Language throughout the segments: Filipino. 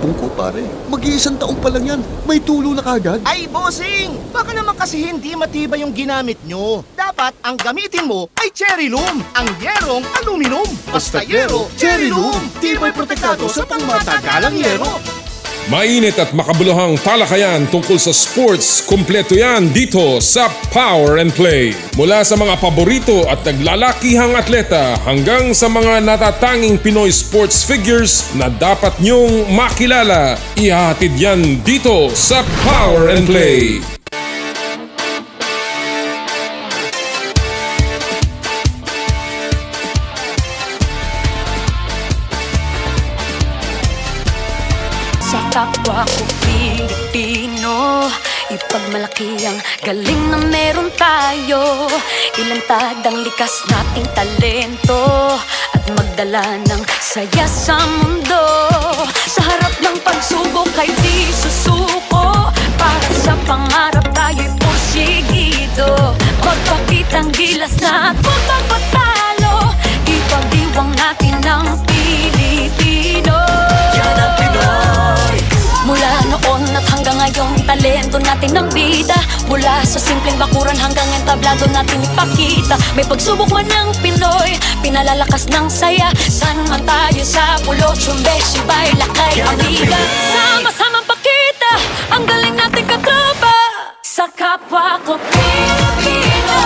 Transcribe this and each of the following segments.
cellphone ko, pare. Mag-iisang taong pa lang yan. May tulo na kagad. Ay, bossing! Baka naman kasi hindi matibay yung ginamit nyo. Dapat ang gamitin mo ay cherry loom, ang yerong aluminum. Basta yero, cherry loom. Tibay protektado sa pangmatagalang yero. Mainit at makabuluhang talakayan tungkol sa sports, kumpleto yan dito sa Power and Play. Mula sa mga paborito at naglalakihang atleta hanggang sa mga natatanging Pinoy sports figures na dapat nyong makilala. Ihahatid yan dito sa Power and Play. Kapwa ko Pilipino, ipagmalaki ang galing na meron tayo. Ilantad ang likas nating talento at magdala ng saya sa mundo. Sa harap ng pagsubok ay di susuko, para sa pangarap tayo'y porsigido. Magpakitang gilas na at huwag magpatalo, ipagdiwang natin ang Pilipino. Yan ang Pinoy. Mula noon at hanggang ngayon, talento natin ang bida. Mula sa simpleng bakuran hanggang entablado natin ipakita. May pagsubok man ng Pinoy, pinalalakas ng saya. San man tayo sa pulo, Chumbe, Sibay, Lakay, Amiga. Sama-samang pakita ang galing natin katropa sa kapwa ko Pilipino.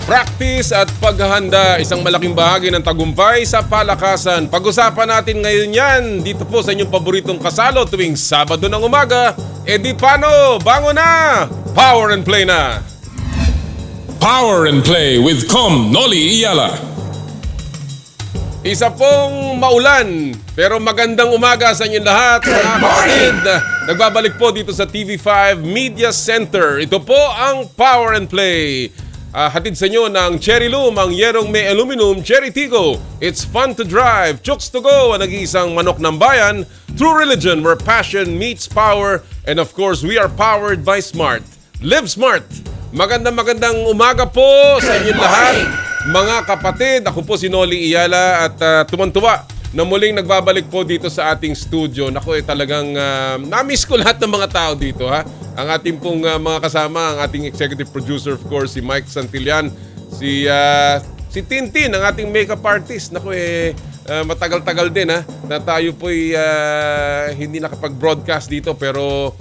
Practice at paghahanda, isang malaking bahagi ng tagumpay sa palakasan. Pag-usapan natin ngayon yan dito po sa inyong paboritong kasalo tuwing Sabado ng umaga. E di paano? Bangon na! Power and Play na! Power and Play with Noli Iyala. Isa pong maulan pero magandang umaga sa inyong lahat, mga kapatid. Nagbabalik po dito sa TV5 Media Center. Ito po ang Power and Play. Hatid sa inyo ng Cherry Loom, ang yerong may aluminum, Cherry Tigo. It's fun to drive. Chooks to go, ang nag-iisang manok ng bayan. True religion where passion meets power. And of course, we are powered by smart. Live smart. Magandang umaga po sa inyong lahat, mga kapatid. Ako po si Noli Iyala at tumantuwa na muling nagbabalik po dito sa ating studio. Naku, talagang na-miss ko lahat ng mga tao dito, ha. Ang ating pong mga kasama, ang ating executive producer, of course, si Mike Santillan, si Tintin, ang ating makeup artist. Naku, matagal-tagal din, ha, na tayo po'y hindi nakapag-broadcast dito, pero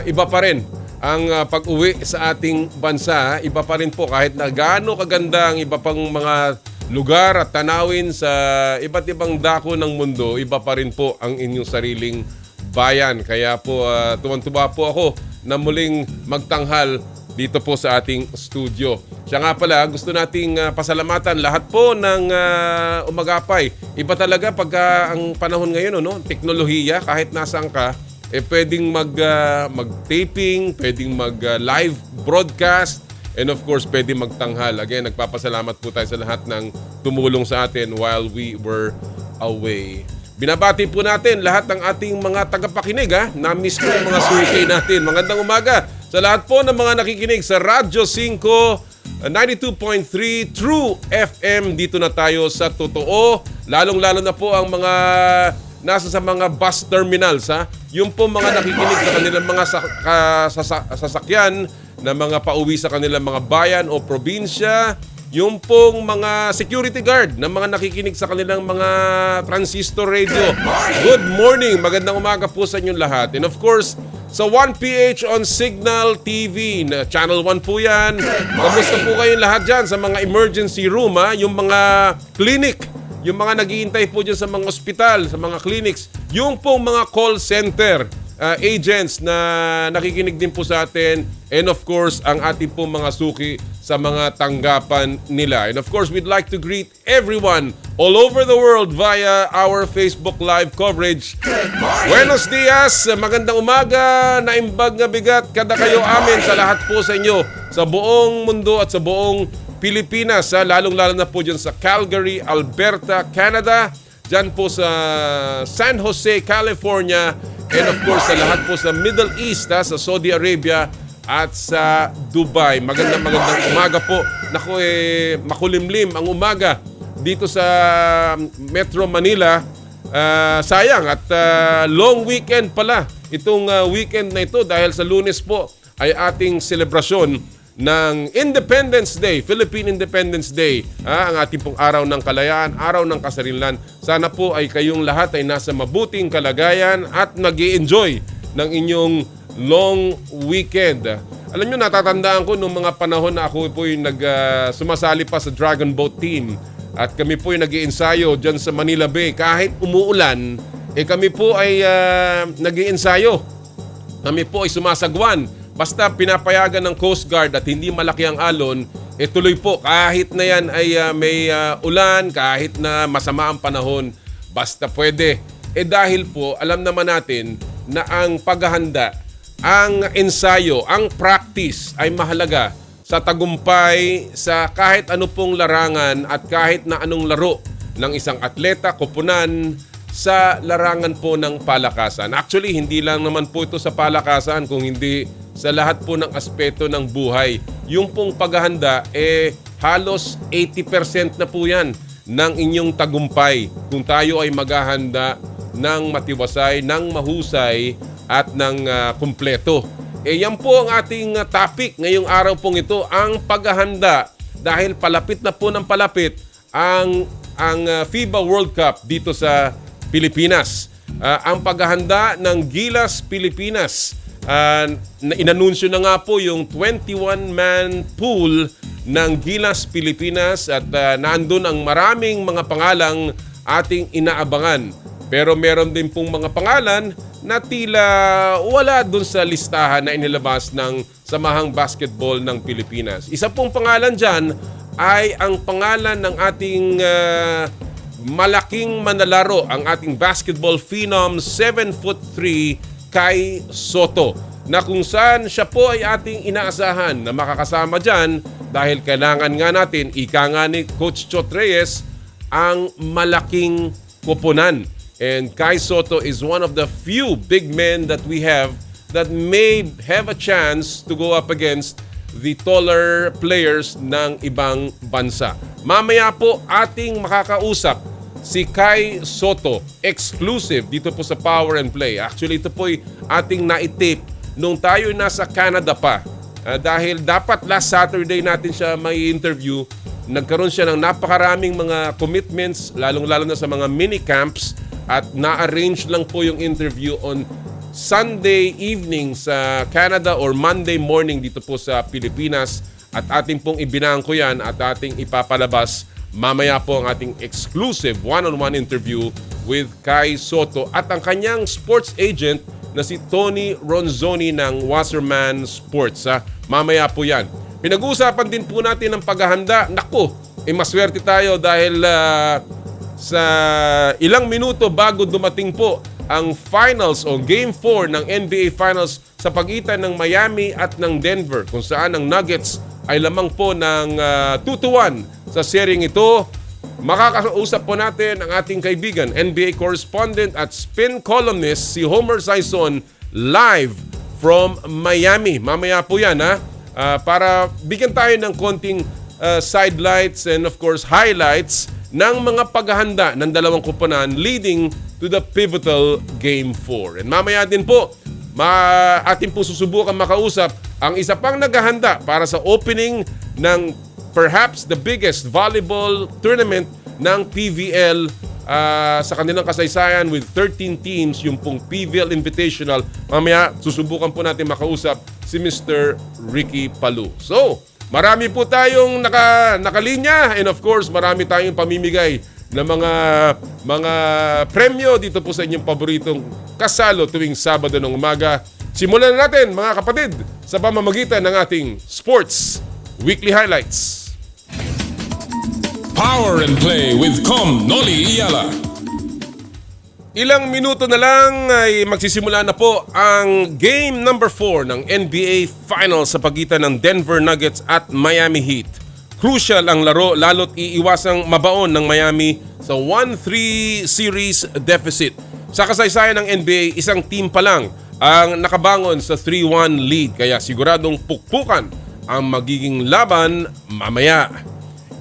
iba pa rin ang pag-uwi sa ating bansa. Iba pa rin po kahit na gaano kaganda ang iba pang mga lugar at tanawin sa iba't ibang dako ng mundo, iba pa rin po ang inyong sariling bayan. Kaya po tuwan-tuwa po ako na muling magtanghal dito po sa ating studio. Siya nga pala, gusto nating pasalamatan lahat po ng umagapay. Iba talaga pagka ang panahon ngayon, no? Teknolohiya, kahit nasaan ka, pwedeng mag-taping, pwedeng mag-live broadcast, and of course, pwede magtanghal. Again, nagpapasalamat po tayo sa lahat ng tumulong sa atin while we were away. Binabati po natin lahat ng ating mga tagapakinig, ha. Na-miss ko yung mga suki natin. Magandang umaga sa lahat po ng mga nakikinig sa Radyo 5, 92.3 True FM. Dito na tayo sa totoo. Lalong-lalo na po ang mga nasa sa mga bus terminals, ha. Yung po mga nakikinig sa kanilang mga sasakyan na mga pauwi sa kanilang mga bayan o probinsya, yung pong mga security guard na mga nakikinig sa kanilang mga transistor radio. Good morning, magandang umaga po sa inyong lahat. And of course, sa 1PH on Signal TV, na Channel 1 po yan. Kamusta po kayong lahat dyan sa mga emergency room, ha? Yung mga clinic, yung mga naghihintay po dyan sa mga ospital, sa mga clinics, yung pong mga call center agents na nakikinig din po sa atin, and of course ang ating pong mga suki sa mga tanggapan nila. And of course, we'd like to greet everyone all over the world via our Facebook Live coverage. Buenos dias, magandang umaga, naimbag nga bigat kada kayo amin sa lahat po sa inyo, sa buong mundo at sa buong Pilipinas, lalong-lalo na po dyan sa Calgary, Alberta, Canada, dyan po sa San Jose, California, and of course sa lahat po sa Middle East, sa Saudi Arabia at sa Dubai. Magandang umaga po. Naku, makulimlim ang umaga dito sa Metro Manila. Sayang at long weekend pala itong weekend na ito dahil sa Lunes po ay ating selebrasyon ng Independence Day, Philippine Independence Day, ang ating pong araw ng kalayaan, araw ng kasarinlan. Sana po ay kayong lahat ay nasa mabuting kalagayan at nag-i-enjoy ng inyong long weekend. Alam nyo, natatandaan ko nung mga panahon na ako po yung sumasali pa sa Dragon Boat Team at kami po yung nag-iensayo dyan sa Manila Bay. Kahit umuulan, kami po ay nag-iensayo. Kami po ay sumasagwan. Basta pinapayagan ng Coast Guard at hindi malaki ang alon, tuloy po. Kahit na yan ay may ulan, kahit na masama ang panahon, basta pwede. Dahil po, alam naman natin na ang paghahanda, ang ensayo, ang practice ay mahalaga sa tagumpay sa kahit ano pong larangan at kahit na anong laro ng isang atleta, koponan, sa larangan po ng palakasan. Actually, hindi lang naman po ito sa palakasan, kung hindi sa lahat po ng aspeto ng buhay. Yung pong paghahanda, halos 80% na po yan ng inyong tagumpay kung tayo ay maghahanda ng matiwasay, ng mahusay, at ng kumpleto. Yan po ang ating topic ngayong araw pong ito, ang paghahanda, dahil palapit na po ng palapit ang FIBA World Cup dito sa Pilipinas. Ang paghahanda ng Gilas Pilipinas, inanunsyo na nga po yung 21-man pool ng Gilas Pilipinas at nandun ang maraming mga pangalang ating inaabangan. Pero meron din pong mga pangalan na tila wala dun sa listahan na inilabas ng Samahang Basketball ng Pilipinas. Isa pong pangalan dyan ay ang pangalan ng ating malaking manlalaro, ang ating basketball phenom, 7'3", Kai Sotto, na kung saan siya po ay ating inaasahan na makakasama dyan dahil kailangan nga natin, ika nga ni Coach Chot Reyes, ang malaking koponan. And Kai Sotto is one of the few big men that we have that may have a chance to go up against the taller players ng ibang bansa. Mamaya po ating makakausap si Kai Sotto, exclusive dito po sa Power and Play. Actually, ito po ay ating na-tape nung tayo nasa Canada pa. Dahil dapat last Saturday natin siya may interview. Nagkaroon siya ng napakaraming mga commitments, lalong-lalo na sa mga mini-camps. At na-arrange lang po yung interview on Sunday evening sa Canada or Monday morning dito po sa Pilipinas. At ating pong ibinangko yan at ating ipapalabas mamaya po ang ating exclusive one-on-one interview with Kai Sotto at ang kanyang sports agent na si Tony Ronzone ng Wasserman Sports. Mamaya po yan. Pinag-uusapan din po natin ang paghahanda. Naku, maswerte tayo dahil sa ilang minuto bago dumating po ang finals o Game 4 ng NBA Finals sa pagitan ng Miami at ng Denver, kung saan ang Nuggets ay lamang po ng 2-1 sa seryeng ito. Makakausap po natin ang ating kaibigan, NBA correspondent at spin columnist si Homer Sayson live from Miami. Mamaya po yan para bigyan tayo ng konting sidelights and of course highlights ng mga paghahanda ng dalawang koponan leading to the pivotal Game 4. And mamaya din po, atin po susubukan makausap ang isa pang naghahanda para sa opening ng perhaps the biggest volleyball tournament ng PVL sa kanilang kasaysayan with 13 teams, yung pong PVL Invitational. Mamaya susubukan po natin makausap si Mr. Ricky Palu. So, marami po tayong nakalinya and of course marami tayong pamimigay na mga premyo dito po sa inyong paboritong kasalo tuwing Sabado ng umaga. Simulan na natin mga kapatid sa pamamagitan ng ating Sports Weekly Highlights. Power and Play with Noli Iyala. Ilang minuto na lang ay magsisimula na po ang Game number 4 ng NBA Finals sa pagitan ng Denver Nuggets at Miami Heat. Crucial ang laro lalo't iiwasang mabaon ng Miami sa 1-3 series deficit. Sa kasaysayan ng NBA, isang team pa lang ang nakabangon sa 3-1 lead kaya siguradong pukpukan ang magiging laban mamaya.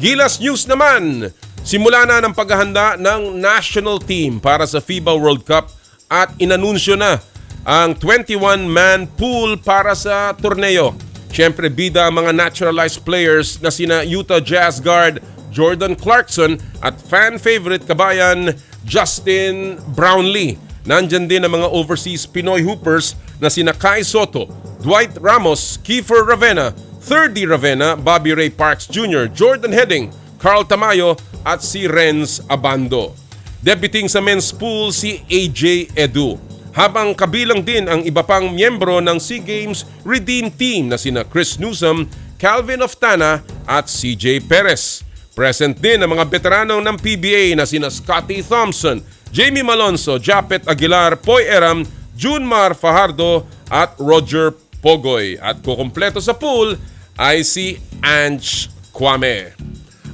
Gilas News naman, simula na ng paghahanda ng national team para sa FIBA World Cup at inanunsyo na ang 21-man pool para sa torneo. Siyempre, bida ang mga naturalized players na sina Utah Jazz guard Jordan Clarkson at fan favorite kabayan Justin Brownlee. Nandyan din ang mga overseas Pinoy hoopers na sina Kai Sotto, Dwight Ramos, Kiefer Ravena, 3D Ravena, Bobby Ray Parks Jr., Jordan Heading, Carl Tamayo at si Renz Abando. Debuting sa men's pool si AJ Edu. Habang kabilang din ang iba pang miyembro ng SEA Games Redeem Team na sina Chris Newsom, Calvin Oftana at CJ Perez. Present din ang mga veteranong ng PBA na sina Scotty Thompson, Jamie Malonzo, Japet Aguilar, Poy Eram, Junmar Fajardo at Roger Pogoy. At kukumpleto sa pool ay si Ange Kwame.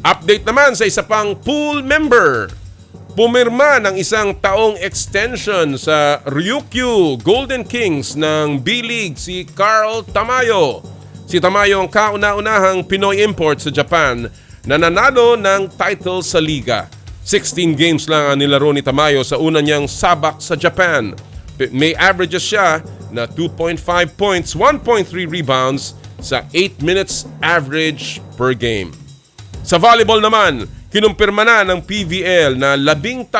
Update naman sa isa pang pool member. Pumirma ng isang taong extension sa Ryukyu Golden Kings ng B-League si Carl Tamayo. Si Tamayo ang kauna-unahang Pinoy import sa Japan na nanalo ng title sa liga. 16 games lang ang nilaro ni Tamayo sa una niyang sabak sa Japan. May averages siya na 2.5 points, 1.3 rebounds sa 8 minutes average per game. Sa volleyball naman, kinumpirma na ng PVL na 13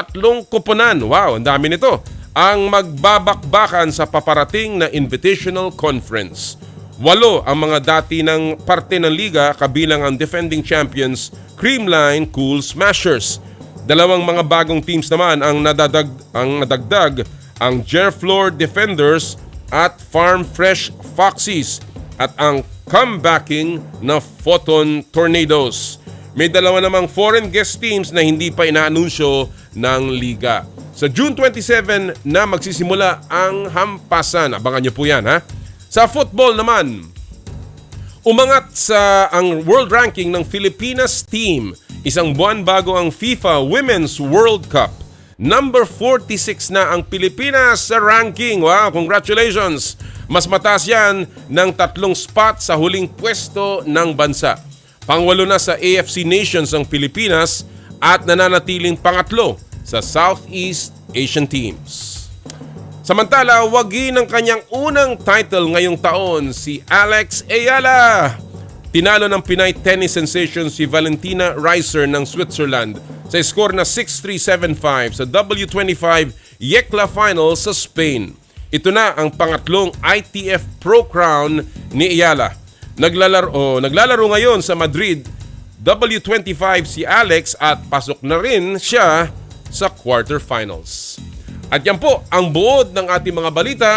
koponan, wow, ang dami nito, ang magbabakbakan sa paparating na Invitational Conference. 8 ang mga dati ng parte ng liga kabilang ang defending champions Creamline Cool Smashers. 2 mga bagong teams naman ang nadagdag ang Jerflor Defenders at Farm Fresh Foxies at ang comebacking na Photon Tornadoes. May 2 namang foreign guest teams na hindi pa inaanunsyo ng liga. Sa June 27 na magsisimula ang hampasan. Abangan nyo po yan, ha? Sa football naman, umangat sa ang world ranking ng Filipinas team. Isang buwan bago ang FIFA Women's World Cup. Number 46 na ang Pilipinas sa ranking. Wow, congratulations! Mas mataas yan ng 3 spot sa huling pwesto ng bansa. Pangwalo na sa AFC Nations ang Pilipinas at nananatiling pangatlo sa Southeast Asian teams. Samantala, wagi ng kanyang unang title ngayong taon si Alex Ayala. Tinalo ng Pinay tennis sensation si Valentina Reiser ng Switzerland sa score na 6-3, 7-5 sa W25 Yekla Final sa Spain. Ito na ang pangatlong ITF Pro Crown ni Ayala. Naglalaro ngayon sa Madrid, W25 si Alex at pasok na rin siya sa quarterfinals. At yan po ang buod ng ating mga balita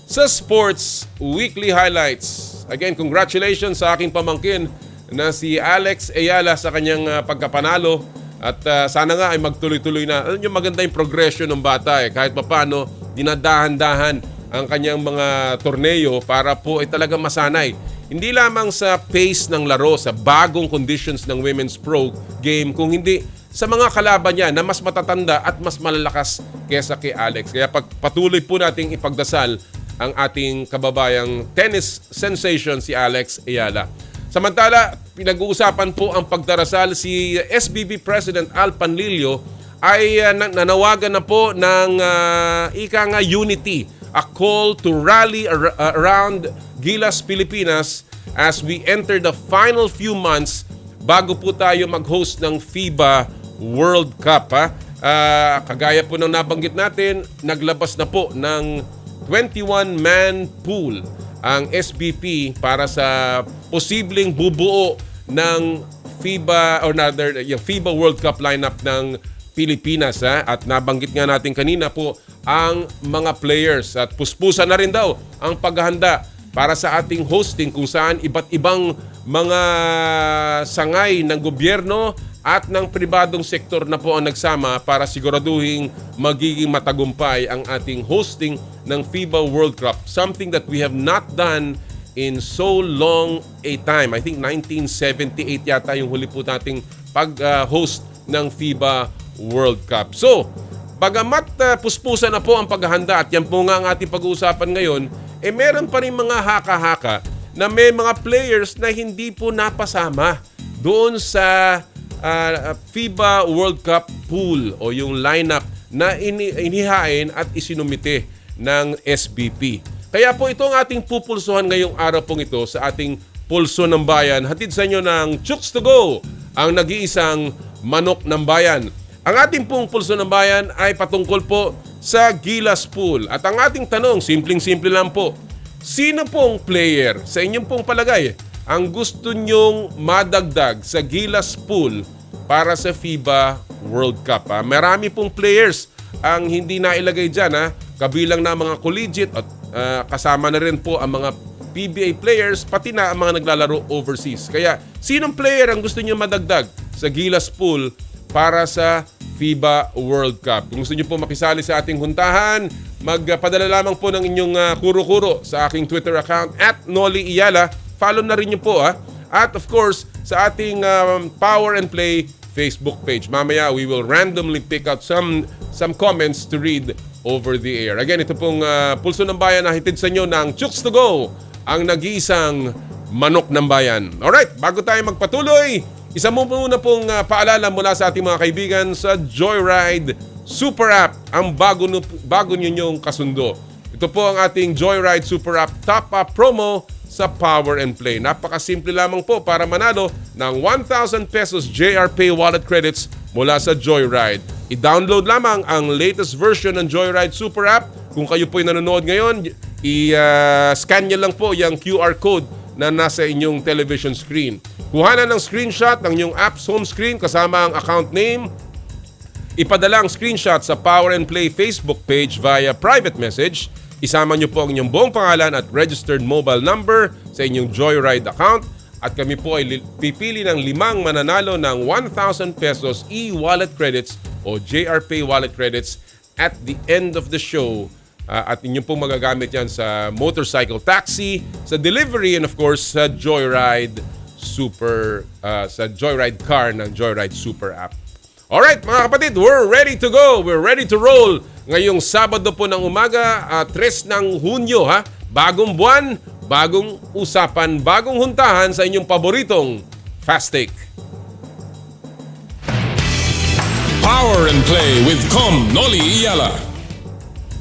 sa Sports Weekly Highlights. Again, congratulations sa aking pamangkin na si Alex Ayala sa kanyang pagkapanalo at sana nga ay magtuloy-tuloy na. Alam nyo, maganda yung progression ng bata kahit paano dinadahan-dahan ang kanyang mga torneo para po ay talagang masanay. Hindi lamang sa pace ng laro, sa bagong conditions ng women's pro game, kung hindi sa mga kalaban niya na mas matatanda at mas malalakas kesa kay Alex. Kaya patuloy po nating ipagdasal ang ating kababayang tennis sensation si Alex Ayala. Samantala, pinag-uusapan po ang pagdarasal si SBB President Al Panlilio ay nanawagan na po ng unity, a call to rally around Gilas, Filipinas as we enter the final few months bago po tayo mag-host ng FIBA World Cup. Kagaya po ng nabanggit natin, naglabas na po ng 21-man pool ang SBP para sa posibleng bubuo ng FIBA or rather yung FIBA World Cup lineup ng Pilipinas. At nabanggit nga natin kanina po ang mga players at puspusan na rin daw ang paghahanda para sa ating hosting kung saan iba't ibang mga sangay ng gobyerno at ng pribadong sektor na po ang nagsama para siguraduhin magiging matagumpay ang ating hosting ng FIBA World Cup. Something that we have not done in so long a time. I think 1978 yata yung huli po nating pag-host ng FIBA World Cup. So, bagamat puspusan na po ang paghahanda at yan po nga ang ating pag-uusapan ngayon, meron pa rin mga haka-haka na may mga players na hindi po napasama doon sa FIBA World Cup pool o yung lineup na inihain at isinumite ng SBP. Kaya po ito ang ating pupulsuhan ngayong araw pong ito sa ating Pulso ng Bayan. Hatid sa inyo ng Chooks to Go, ang nag-iisang manok ng bayan. Ang ating pong Pulso ng Bayan ay patungkol po sa Gilas pool. At ang ating tanong, simpleng-simple lang po, sino pong player sa inyong pong palagay ang gusto nyong madagdag sa Gilas pool para sa FIBA World Cup? Marami pong players ang hindi nailagay dyan. Kabilang na mga collegiate at kasama na rin po ang mga PBA players, pati na ang mga naglalaro overseas. Kaya, sinong player ang gusto nyo madagdag sa Gilas pool para sa FIBA World Cup? Kung gusto nyo po makisali sa ating huntahan, magpadala lamang po ng inyong kuro-kuro sa aking Twitter account @NoliIyala. Follow na rin nyo po. At of course, sa ating Power and Play Facebook page. Mamaya, we will randomly pick out some comments to read over the air. Again, ito pong Pulso ng Bayan na hitid sa inyo ng Chooks to Go, ang nag-iisang manok ng bayan. Alright, bago tayo magpatuloy, isa mo muna pong paalala mula sa ating mga kaibigan sa Joyride Super App, ang bago ninyong kasundo. Ito po ang ating Joyride Super App Top Up promo sa Power and Play. Napakasimple lamang po para manalo ng 1,000 pesos JR Pay wallet credits mula sa Joyride. I-download lamang ang latest version ng Joyride Super App. Kung kayo po'y nanonood ngayon, i-scan nyo lang po yung QR code na nasa inyong television screen. Kuhanan ng screenshot ng inyong app's home screen kasama ang account name. Ipadala ang screenshot sa Power and Play Facebook page via private message. Isama nyo po ang inyong buong pangalan at registered mobile number sa inyong Joyride account. At kami po ay pipili ng 5 mananalo ng 1,000 pesos e-wallet credits o JR Pay wallet credits at the end of the show. At inyong pong magagamit yan sa motorcycle taxi, sa delivery, and of course sa Joyride car ng Joyride Super App. Alright mga kapatid, we're ready to go. We're ready to roll. Ngayong Sabado po ng umaga, 3 ng Hunyo. Bagong buwan, bagong usapan, bagong huntahan sa inyong paboritong Fast Take. Power and Play with Noli.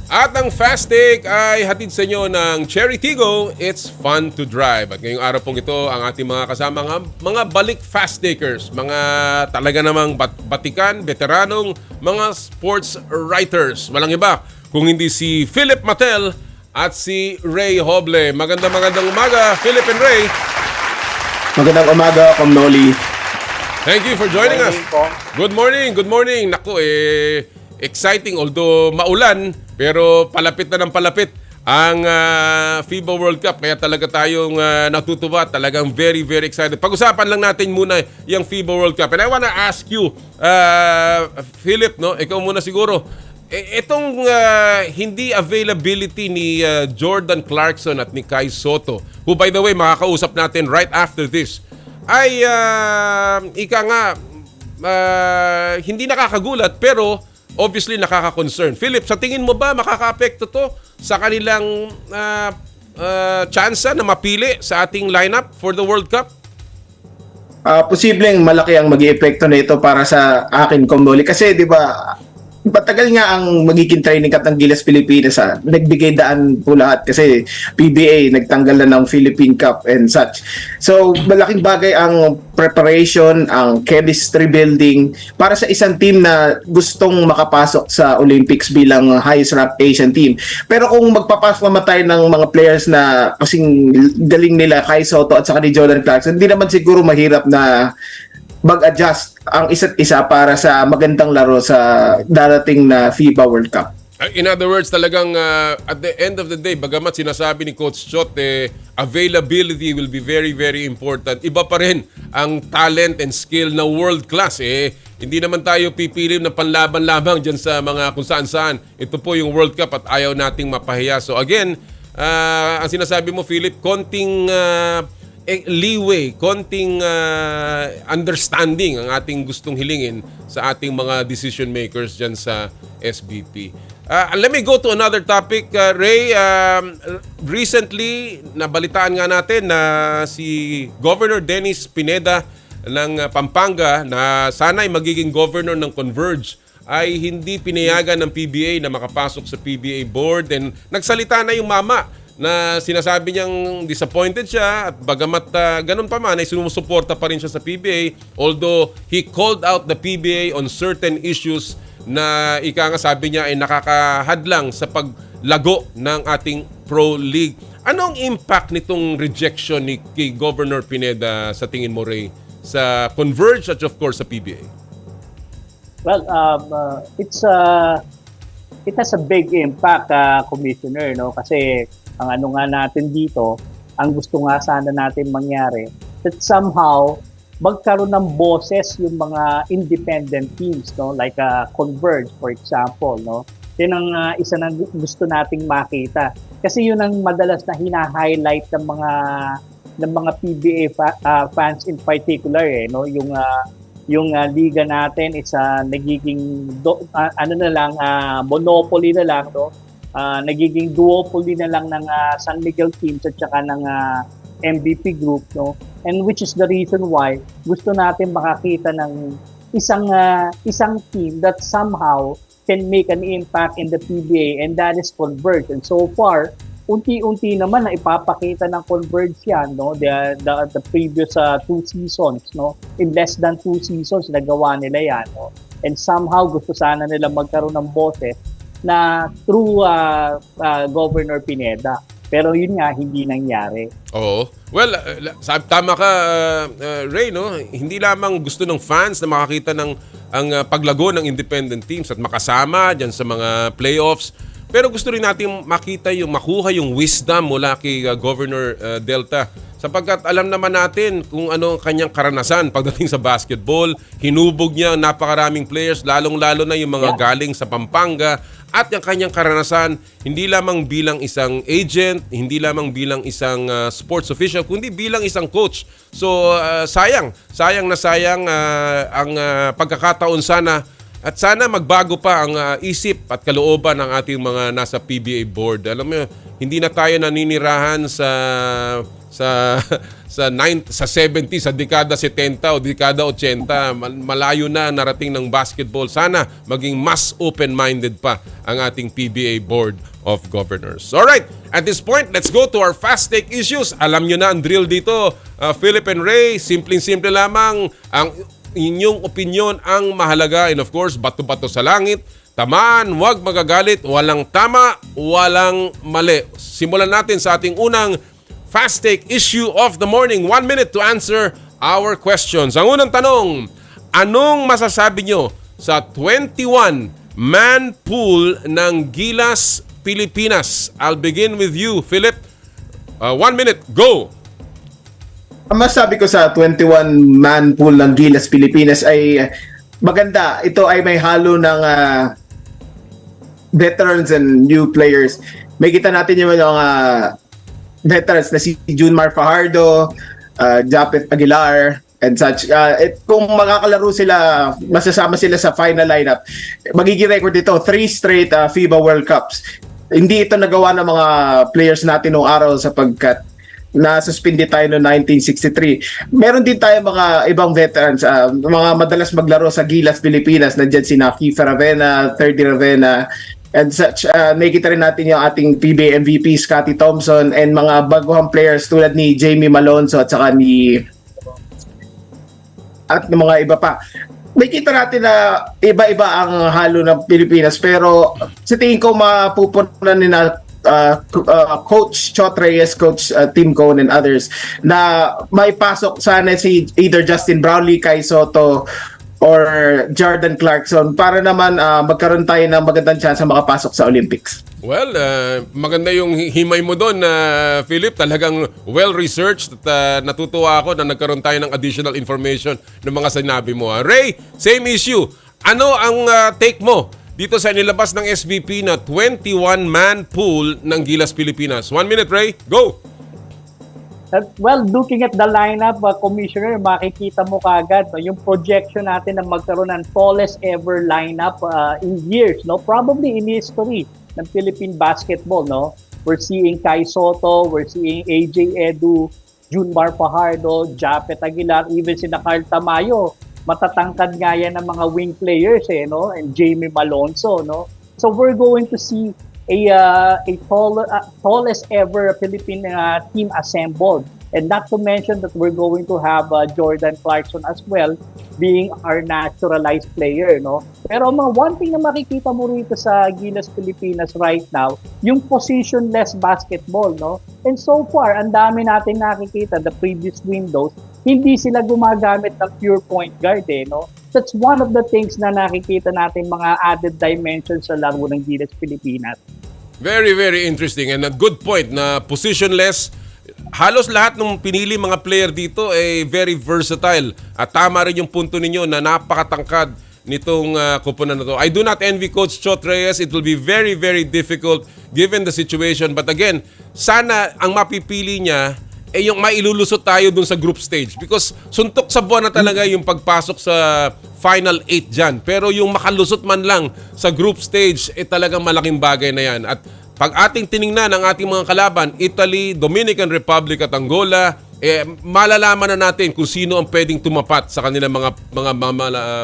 At ang Fast Take ay hatid sa inyo ng Cherry Tigo, it's fun to drive. At ngayong araw pong ito, ang ating mga kasama, mga balik Fast Takers, mga talaga namang batikan, veteranong, mga sports writers. Walang iba kung hindi si Philip Mattel at si Ray Hoble. Magandang umaga, Philip and Ray. Magandang umaga, Noli. Thank you for joining us. Good morning. Naku, exciting, although maulan, pero palapit na ng palapit ang FIBA World Cup. Kaya talaga tayong natutuwa, talagang very, very excited. Pag-usapan lang natin muna yung FIBA World Cup. And I wanna ask you, Philip, ikaw muna siguro, itong hindi availability ni Jordan Clarkson at ni Kai Sotto, who by the way, makakausap natin right after this, ay hindi nakakagulat, pero obviously nakaka-concern. Philip, sa tingin mo ba makaka-apekto to sa kanilang tsansa na mapili sa ating lineup for the World Cup? Posibleng malaki ang mag-iepekto na ito para sa akin, Noli. Kasi di ba, patagal nga ang magiging training camp ng Gilas Filipinas. Nagbigay daan po lahat kasi PBA nagtanggal na ng Philippine Cup and such. So malaking bagay ang preparation, ang chemistry building para sa isang team na gustong makapasok sa Olympics bilang highest ranked Asian team. Pero kung magpapasok naman tayo ng mga players na kasing galing nila, Kai Sotto at saka ni Jordan Clarkson, hindi naman siguro mahirap na mag-adjust ang isa't isa para sa magandang laro sa darating na FIBA World Cup. In other words, talagang at the end of the day, bagamat sinasabi ni Coach Chot, availability will be very, very important. Iba pa rin ang talent and skill na world class. Hindi naman tayo pipili na panlaban lamang dyan sa mga kung saan-saan. Ito po yung World Cup at ayaw nating mapahiya. So again, ang sinasabi mo, Philip, konting leeway, konting understanding ang ating gustong hilingin sa ating mga decision makers dyan sa SBP. Let me go to another topic, Ray. Recently, nabalitaan nga natin na si Governor Dennis Pineda ng Pampanga na sana'y magiging governor ng Converge ay hindi pinayagan ng PBA na makapasok sa PBA board, and nagsalita na yung mama na sinasabi niyang disappointed siya at bagamat ganun pa man ay sumusuporta pa rin siya sa PBA, although he called out the PBA on certain issues na ika nga sabi niya ay nakakahadlang sa paglago ng ating Pro League. Anong impact nitong rejection ni kay Governor Pineda sa tingin mo, Ray, sa Converge at of course sa PBA? Well, it has a big impact, Commissioner, no? Kasi ang ano nga natin dito, ang gusto nga sana natin mangyari, that somehow magkaroon ng boses yung mga independent teams, no? Like Converge, for example, no? Yan ang isa na gusto nating makita. Kasi yun ang madalas na hina-highlight ng mga PBA fans in particular, no? Yung liga natin is nagiging monopoly na lang, no? Nagiging duopoly na lang ng San Miguel teams at saka ng MVP group, no? And which is the reason why gusto natin makakita ng isang team that somehow can make an impact in the PBA, and that is Converge. And so far, unti-unti naman na ipapakita ng Converge yan, no? The previous 2 seasons, no? In less than 2 seasons nagawa nila yan, no? And somehow gusto sana nila magkaroon ng boses na through Governor Pineda. Pero yun nga, hindi nangyari. Oo. Well, tama ka, Ray, no? Hindi lamang gusto ng fans na makakita ng ang paglago ng independent teams at makasama dyan sa mga playoffs. Pero gusto rin natin makuha yung wisdom mula kay Governor Delta. Sapagkat alam naman natin kung ano ang kanyang karanasan pagdating sa basketball. Hinubog niya napakaraming players, lalong-lalo na yung mga galing sa Pampanga. At yung kanyang karanasan, hindi lamang bilang isang agent, hindi lamang bilang isang sports official, kundi bilang isang coach. So, sayang ang pagkakataon sana. At sana magbago pa ang isip at kalooban ng ating mga nasa PBA board. Alam mo, hindi na tayo naninirahan sa 70, sa dekada 70 o dekada 80. Malayo na narating ng basketball. Sana maging mas open-minded pa ang ating PBA Board of Governors. Alright, at this point, let's go to our fast take issues. Alam nyo na ang drill dito, Philip and Ray. Simpleng-simple lamang ang inyong opinion ang mahalaga, and of course, bato-bato sa langit. Tamaan, huwag magagalit, walang tama, walang mali. Simulan natin sa ating unang fast take issue of the morning. 1 minute to answer our questions. Ang unang tanong, anong masasabi nyo sa 21-man pool ng Gilas, Pilipinas? I'll begin with you, Philip. 1 minute, go! Ang masabi ko sa 21-man pool ng Gilas Pilipinas ay maganda. Ito ay may halo ng veterans and new players. May kita natin yung veterans na si Junmar Fajardo, Japeth Aguilar, and such. Kung makakalaro sila, masasama sila sa final lineup. Magiging record ito, 3 straight FIBA World Cups. Hindi ito nagawa ng mga players natin noong araw sapagkat na-suspindi tayo noong 1963. Meron din tayo mga ibang veterans, mga madalas maglaro sa Gilas, Pilipinas. Nandiyan si Kiefer Ravena, 30 Ravena, and such. Nakikita rin natin yung ating PBA MVP, Scottie Thompson, and mga baguhang players tulad ni Jamie Malonzo at saka at ng mga iba pa. Nakikita natin na iba-iba ang halo ng Pilipinas, pero sa tingin ko mapupunan ni Coach Chot Reyes, Coach Tim Cone, and others na may pasok sana si either Justin Brownlee, Kai Sotto, or Jordan Clarkson para naman magkaroon tayo ng magandang chance na makapasok sa Olympics. Well, maganda yung himay mo doon, Philip. Talagang well-researched at natutuwa ako na nagkaroon tayo ng additional information ng mga sinabi mo. Ray, same issue. Ano ang take mo dito sa nilabas ng SBP na 21-man pool ng Gilas Pilipinas. 1 minute, Ray. Go! Well, looking at the lineup, Commissioner, makikita mo kagad no, yung projection natin na magkaroon ng tallest ever lineup in years, no? Probably in history ng Philippine basketball, no? We're seeing Kai Sotto, we're seeing AJ Edu, Junmar Fajardo, Japet Aguilar, even si Carl Tamayo. Matatangkad nga yan ng mga wing players, no? And Jamie Malonzo, no? So we're going to see a tallest ever Philippine team assembled. And not to mention that we're going to have Jordan Clarkson as well being our naturalized player, no? Pero one thing na makikita mo rito sa Gilas Pilipinas right now, yung positionless basketball, no? And so far, ang dami natin nakikita the previous windows, hindi sila gumagamit ng pure point guard, no? That's one of the things na nakikita natin mga added dimensions sa laro ng Gilas Pilipinas. Very, very interesting and a good point na positionless. Halos lahat ng pinili mga player dito ay very versatile. At tama rin yung punto ninyo na napakatangkad nitong kupunan na to. I do not envy Coach Chot Reyes. It will be very, very difficult given the situation. But again, sana ang mapipili niya ay yung mailulusot tayo dun sa group stage. Because suntok sa buwan na talaga yung pagpasok sa Final 8 dyan. Pero yung makalusot man lang sa group stage, talagang malaking bagay na yan. At pag ating tiningnan ang ating mga kalaban, Italy, Dominican Republic at Angola, malalaman na natin kung sino ang pwedeng tumapat sa kanilang mga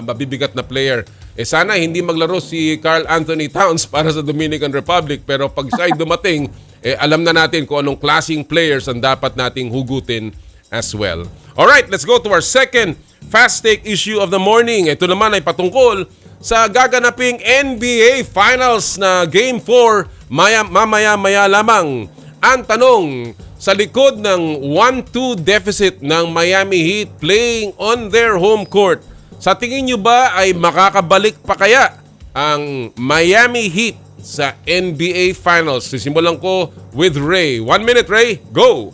mabibigat na player. Sana hindi maglaro si Carl Anthony Towns para sa Dominican Republic, pero pag siya'y dumating, alam na natin kung anong klaseng players ang dapat nating hugutin as well. Alright, let's go to our second fast take issue of the morning. Ito naman ay patungkol sa gaganaping NBA Finals na Game 4 mamaya-maya lamang. Ang tanong, sa likod ng 1-2 deficit ng Miami Heat playing on their home court, sa tingin nyo ba ay makakabalik pa kaya ang Miami Heat sa NBA Finals? Sisimulan ko with Ray. 1 minute, Ray. Go!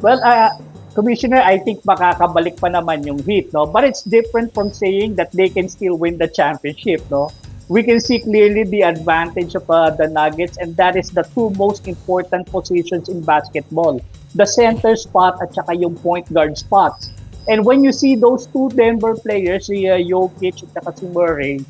Well, Commissioner, I think makakabalik pa naman yung Heat, no? But it's different from saying that they can still win the championship, no? We can see clearly the advantage of the Nuggets, and that is the two most important positions in basketball. The center spot at saka yung point guard spots. And when you see those two Denver players, si Jokic at saka si Murray,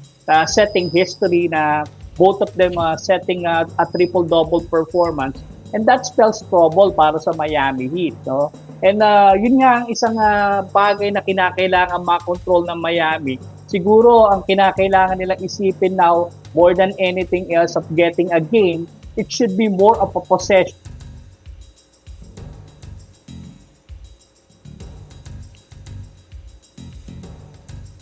setting history na both of them setting a triple-double performance, and that spells trouble para sa Miami Heat, no? And yun nga ang isang bagay na kinakailangan makontrol ng Miami. Siguro ang kinakailangan nilang isipin now more than anything else of getting a game, it should be more of a possession.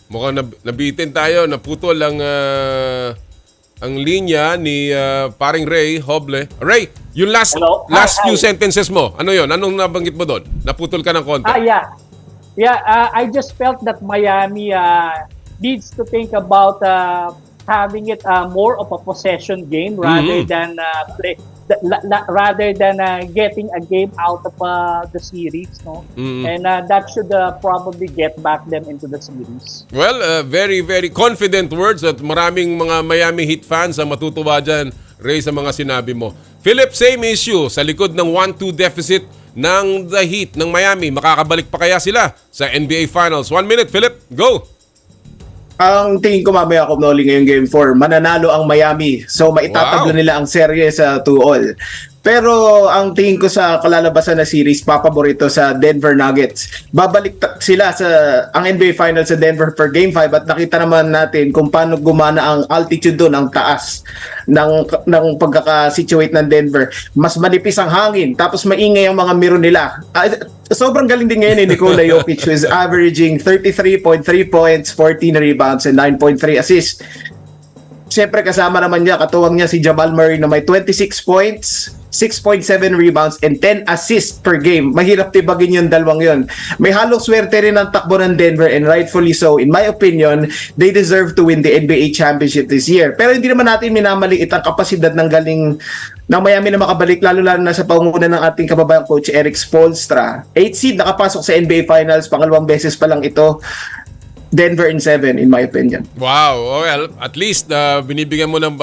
Mukhang nabitin tayo, naputol ang linya ni paring Ray Hoble. Ray, yung last few sentences mo, ano yon? Anong nabanggit mo doon? Naputol ka ng konti. I just felt that Miami needs to think about having it more of a possession game rather than getting a game out of the series, no? And that should probably get back them into the series. Well, very, very confident words at maraming mga Miami Heat fans ang matutuwa dyan, Ray, sa mga sinabi mo. Philip, same issue. Sa likod ng 1-2 deficit ng The Heat ng Miami, makakabalik pa kaya sila sa NBA Finals? 1 minute, Philip. Go! Ang tingin ko mamaya ngayong Game 4, mananalo ang Miami. So maitatablo nila ang serye sa 2-all. Pero ang tingin ko sa kalalabasan na series, papaborito sa Denver Nuggets. Babalik sila sa ang NBA Finals sa Denver for Game 5 at nakita naman natin kung paano gumana ang altitude doon, ang taas ng pagkaka-situate ng Denver. Mas manipis ang hangin, tapos maingay ang mga miro nila. Sobrang galing din ngayon ni Nikola Jokic, who is averaging 33.3 points, 14 rebounds, and 9.3 assists. Siyempre kasama naman niya, katuwang niya si Jamal Murray na may 26 points, 6.7 rebounds, and 10 assists per game. Mahirap tibagin yung dalawang yun. May halong swerte rin ang takbo ng Denver, and rightfully so. In my opinion, they deserve to win the NBA championship this year. Pero hindi naman natin minamaliit ang kapasidad ng galing ng Miami na makabalik, lalo-lalo na sa pangunguna ng ating kababayang coach Eric Spoelstra. 8 seed nakapasok sa NBA Finals, pangalawang beses pa lang ito. Denver in 7 in my opinion. Wow. Well, at least binibigyan mo ng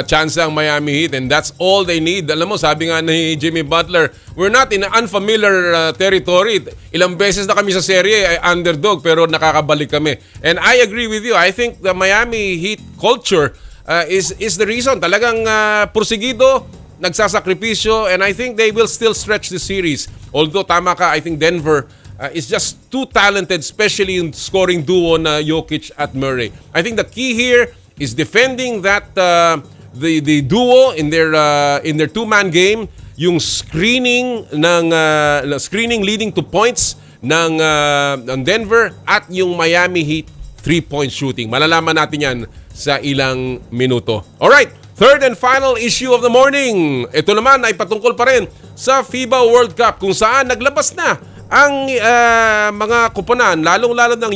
chance ang Miami Heat, and that's all they need. Alam mo, sabi nga ni Jimmy Butler, we're not in unfamiliar territory. Ilang beses na kami sa serye ay underdog, pero nakakabalik kami. And I agree with you. I think the Miami Heat culture is the reason. Talagang porsigido, nagsasakripisyo, and I think they will still stretch the series. Although tama ka, I think Denver is just too talented, especially in scoring duo na Jokic at Murray. I think the key here is defending that the duo in their two-man game, yung screening leading to points ng Denver at yung Miami Heat 3-point shooting. Malalaman natin yan sa ilang minuto. Alright, third and final issue of the morning. Ito naman ay patungkol pa rin sa FIBA World Cup, kung saan naglabas na ang mga kuponan, lalong-lalo ng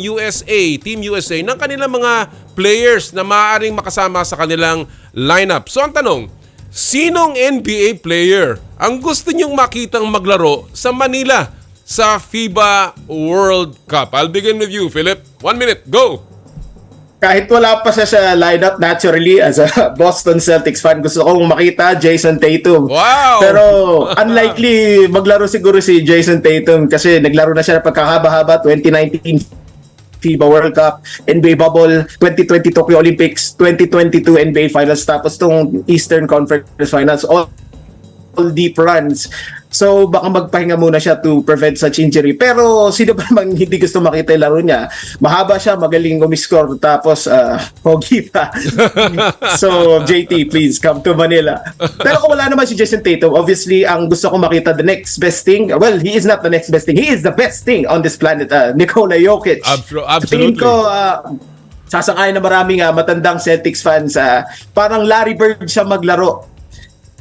Team USA, ng kanilang mga players na maaaring makasama sa kanilang lineup. So ang tanong, sinong NBA player ang gusto nyong makitang maglaro sa Manila sa FIBA World Cup? I'll begin with you, Philip. 1 minute, go! Kahit wala pa siya sa lineup, naturally, as a Boston Celtics fan, gusto kong makita Jason Tatum. Wow! Pero unlikely maglaro siguro si Jason Tatum kasi naglaro na siya ng pagkakahaba-haba, 2019 FIBA World Cup, NBA Bubble, 2020 Tokyo Olympics, 2022 NBA Finals, tapos tong Eastern Conference Finals, all deep runs. So baka magpahinga muna siya to prevent such injury. Pero sino ba namang hindi gusto makita yung laro niya? Mahaba siya, magaling umiscore, tapos pogi pa. So JT, please come to Manila. Pero kung wala naman si Jason Tatum, obviously ang gusto ko makita, the next best thing, well, he is not the next best thing, he is the best thing on this planet, Nikola Jokic. Absolutely. Tingin ko, sasakay na maraming matandang Celtics fans, parang Larry Bird siya maglaro.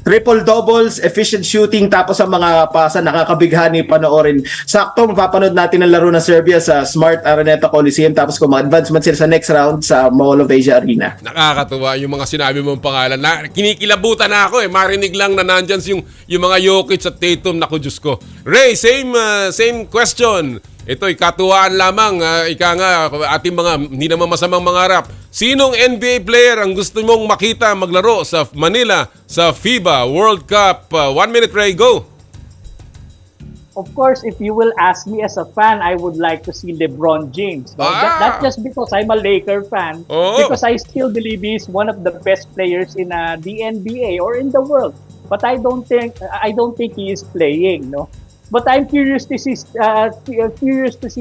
Triple doubles, efficient shooting, tapos ang mga pasa nakakabighani panoorin. Sakto, mapapanood natin ang laro ng Serbia sa Smart Araneta Coliseum, tapos kung ma-advance man sila sa next round sa Mall of Asia Arena. Nakakatuwa yung mga sinabi mong pangalan. Kinikilabutan na ako marinig lang na nandyan yung mga Jokic at Tatum. Naku, Diyos ko. Ray, same question. Ito'y katuwaan lamang, ika nga, ating mga hindi naman masamang mangarap. Sinong NBA player ang gusto mong makita maglaro sa Manila sa FIBA World Cup? 1 minute, Ray, go! Of course, if you will ask me as a fan, I would like to see LeBron James. No? Not just because I'm a Laker fan, because I still believe he's one of the best players in the NBA or in the world. But I don't think he is playing, no. But I'm curious to see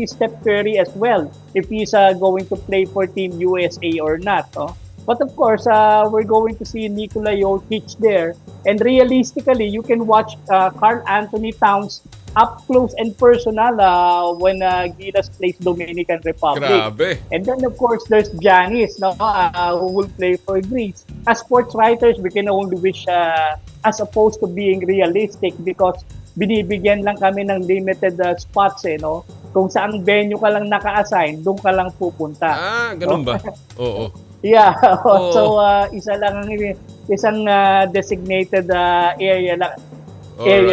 Steph Curry as well, if he's going to play for Team USA or not. Oh. But of course, we're going to see Nikola Jokic there. And realistically, you can watch Karl Anthony Towns up close and personal when Gilas plays Dominican Republic. Grabe. And then of course, there's Giannis, no, who will play for Greece. As sportswriters, we can only wish, as opposed to being realistic, because binibigyan lang kami ng limited spots, no? Kung saan venue ka lang naka-assign, doon ka lang pupunta. Ganun ba? Oo. Yeah. So isang designated area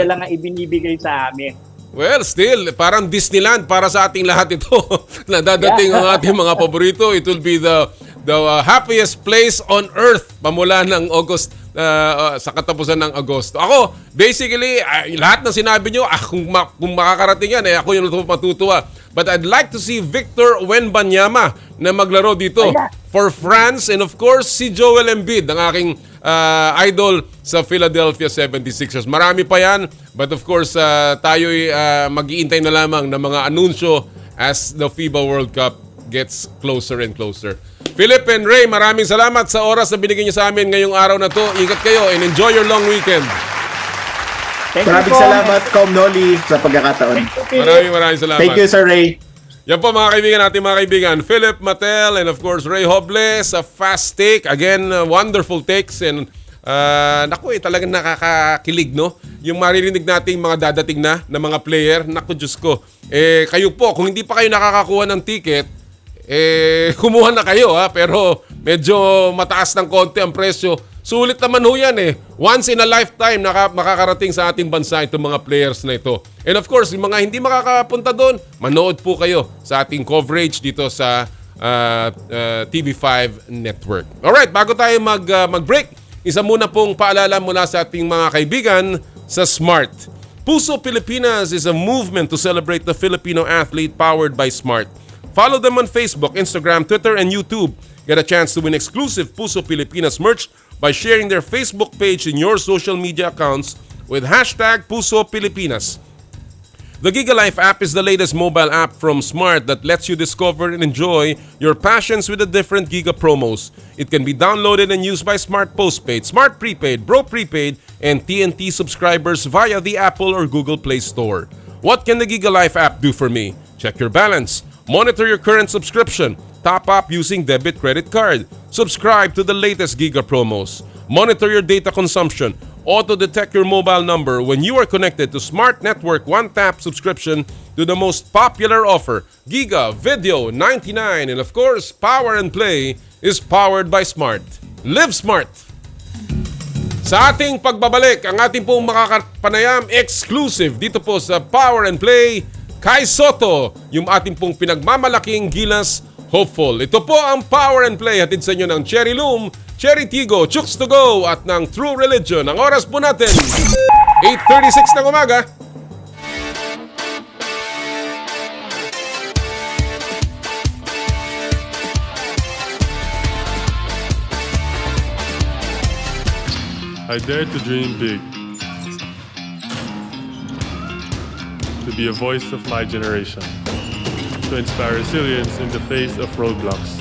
lang ang ibinibigay sa amin. Well, still, parang Disneyland para sa ating lahat ito. Nadadating ang ating mga paborito. It will be the happiest place on earth pamula ng August, sa katapusan ng Agosto. Ako, basically, lahat ng sinabi nyo, kung makakarating yan, ako yung matutuwa. But I'd like to see Victor Wembanyama na maglaro dito for France, and of course, si Joel Embiid, ang aking idol sa Philadelphia 76ers. Marami pa yan, but of course, tayo'y mag-iintay na lamang ng mga anunsyo as the FIBA World Cup gets closer and closer. Philip and Ray, maraming salamat sa oras na binigyan niyo sa amin ngayong araw na to. Ingat kayo and enjoy your long weekend. Maraming salamat, Com Noli, sa pagkakataon. Maraming salamat. Thank you, Sir Ray. Yan po mga kaibigan, Philip Mattel and of course Ray Hobles, a fast take. Again, wonderful takes, and naku, talagang nakakakilig, no? Yung maririnig nating mga dadating na mga player. Naku, Diyos ko. Kayo po, kung hindi pa kayo nakakakuha ng ticket, kumuha na kayo, pero medyo mataas ng konti ang presyo. Sulit naman ho yan Once in a lifetime makakarating sa ating bansa itong mga players na ito. And of course, yung mga hindi makakapunta doon, manood po kayo sa ating coverage dito sa TV5 network. Alright, bago tayo mag-break, isa muna pong paalala mula sa ating mga kaibigan sa Smart. Puso Pilipinas is a movement to celebrate the Filipino athlete powered by Smart. Follow them on Facebook, Instagram, Twitter, and YouTube. Get a chance to win exclusive Puso Pilipinas merch by sharing their Facebook page in your social media accounts with hashtag Puso Pilipinas. The Giga Life app is the latest mobile app from Smart that lets you discover and enjoy your passions with the different Giga promos. It can be downloaded and used by Smart Postpaid, Smart Prepaid, Bro Prepaid, and TNT subscribers via the Apple or Google Play Store. What can the Giga Life app do for me? Check your balance, monitor your current subscription, top up using debit credit card, subscribe to the latest Giga promos, monitor your data consumption, auto-detect your mobile number when you are connected to Smart Network one-tap subscription to the most popular offer, Giga Video 99. And of course, Power and Play is powered by Smart. Live Smart! Sa ating pagbabalik, ang ating pong makakapanayam exclusive dito po sa Power and Play, Kai Sotto, yung ating pong pinagmamalaking Gilas Hopeful. Ito po ang Power and Play, hatid sa inyo ng Cherry Loom, Cherry Tigo, Chooks to Go at ng True Religion. Ang oras po natin, 8:36 ng umaga. I dare to dream big. To be a voice of my generation. To inspire resilience in the face of roadblocks.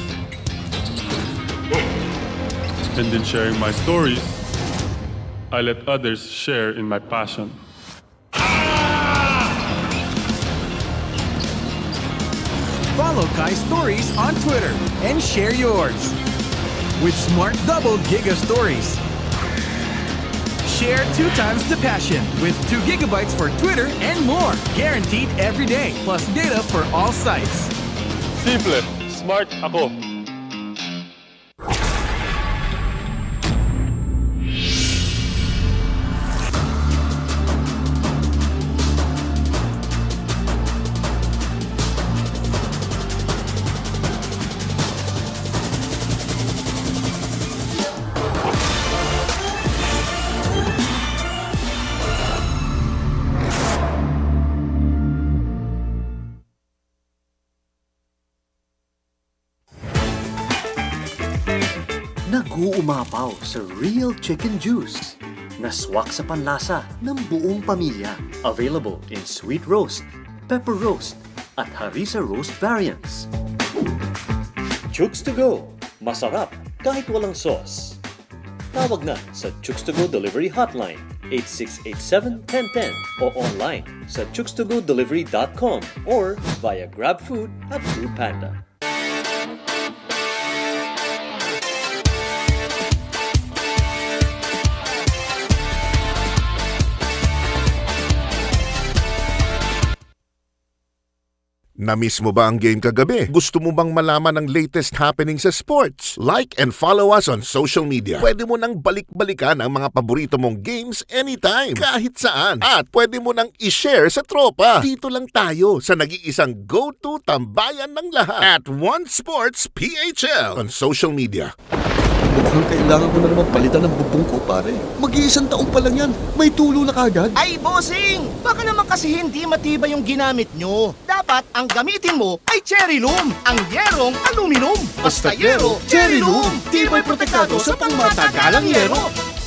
And in sharing my stories, I let others share in my passion. Follow Kai's stories on Twitter and share yours. With Smart Double Giga Stories. Share 2 times the passion with 2 gigabytes for Twitter and more. Guaranteed every day, plus data for all sites. Simple, smart ako. Nag-uumapaw sa real chicken juice. Naswak sa panlasa ng buong pamilya. Available in sweet roast, pepper roast, at harissa roast variants. Chooks to Go. Masarap kahit walang sauce. Tawag na sa Chooks to Go Delivery Hotline 8687-1010 o online sa chookstogodelivery.com or via GrabFood at Foodpanda. Na-miss mo ba ang game kagabi? Gusto mo bang malaman ang latest happening sa sports? Like and follow us on social media. Pwede mo nang balik-balikan ang mga paborito mong games anytime, kahit saan. At pwede mo nang i-share sa tropa. Dito lang tayo sa nag-iisang go-to tambayan ng lahat at One Sports PHL on social media. Mukhang kailangan ko na naman palitan ng bubong ko, pare. Mag-iisang taong pa lang yan. May tulo na kagad. Ay, bossing! Baka naman kasi hindi matibay yung ginamit nyo. Dapat ang gamitin mo ay Cherry Loom, ang yerong aluminum. Basta yero, Cherry Loom. Tibay protektado sa pangmatagalang yero.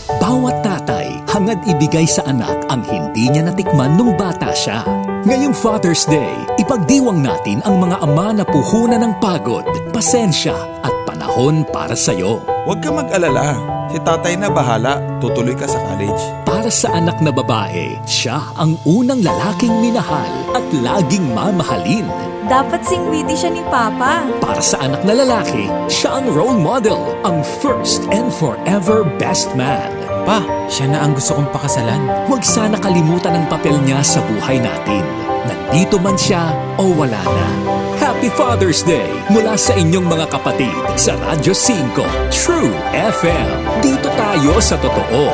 Bawat tatay hangad ibigay sa anak ang hindi niya natikman nung bata siya. Ngayong Father's Day, ipagdiwang natin ang mga ama na puhunan ng pagod, pasensya at panahon para sa'yo. Huwag ka mag-alala. Si tatay na bahala. Tutuloy ka sa college. Para sa anak na babae, siya ang unang lalaking minahal at laging mamahalin. Dapat singwidi siya ni Papa. Para sa anak na lalaki, siya ang role model, ang first and forever best man. Pa, siya na ang gusto kong pakasalan. Huwag sana kalimutan ang papel niya sa buhay natin. Nandito man siya o wala na. Happy Father's Day mula sa inyong mga kapatid sa Radyo 5 True FM. Dito tayo sa totoo.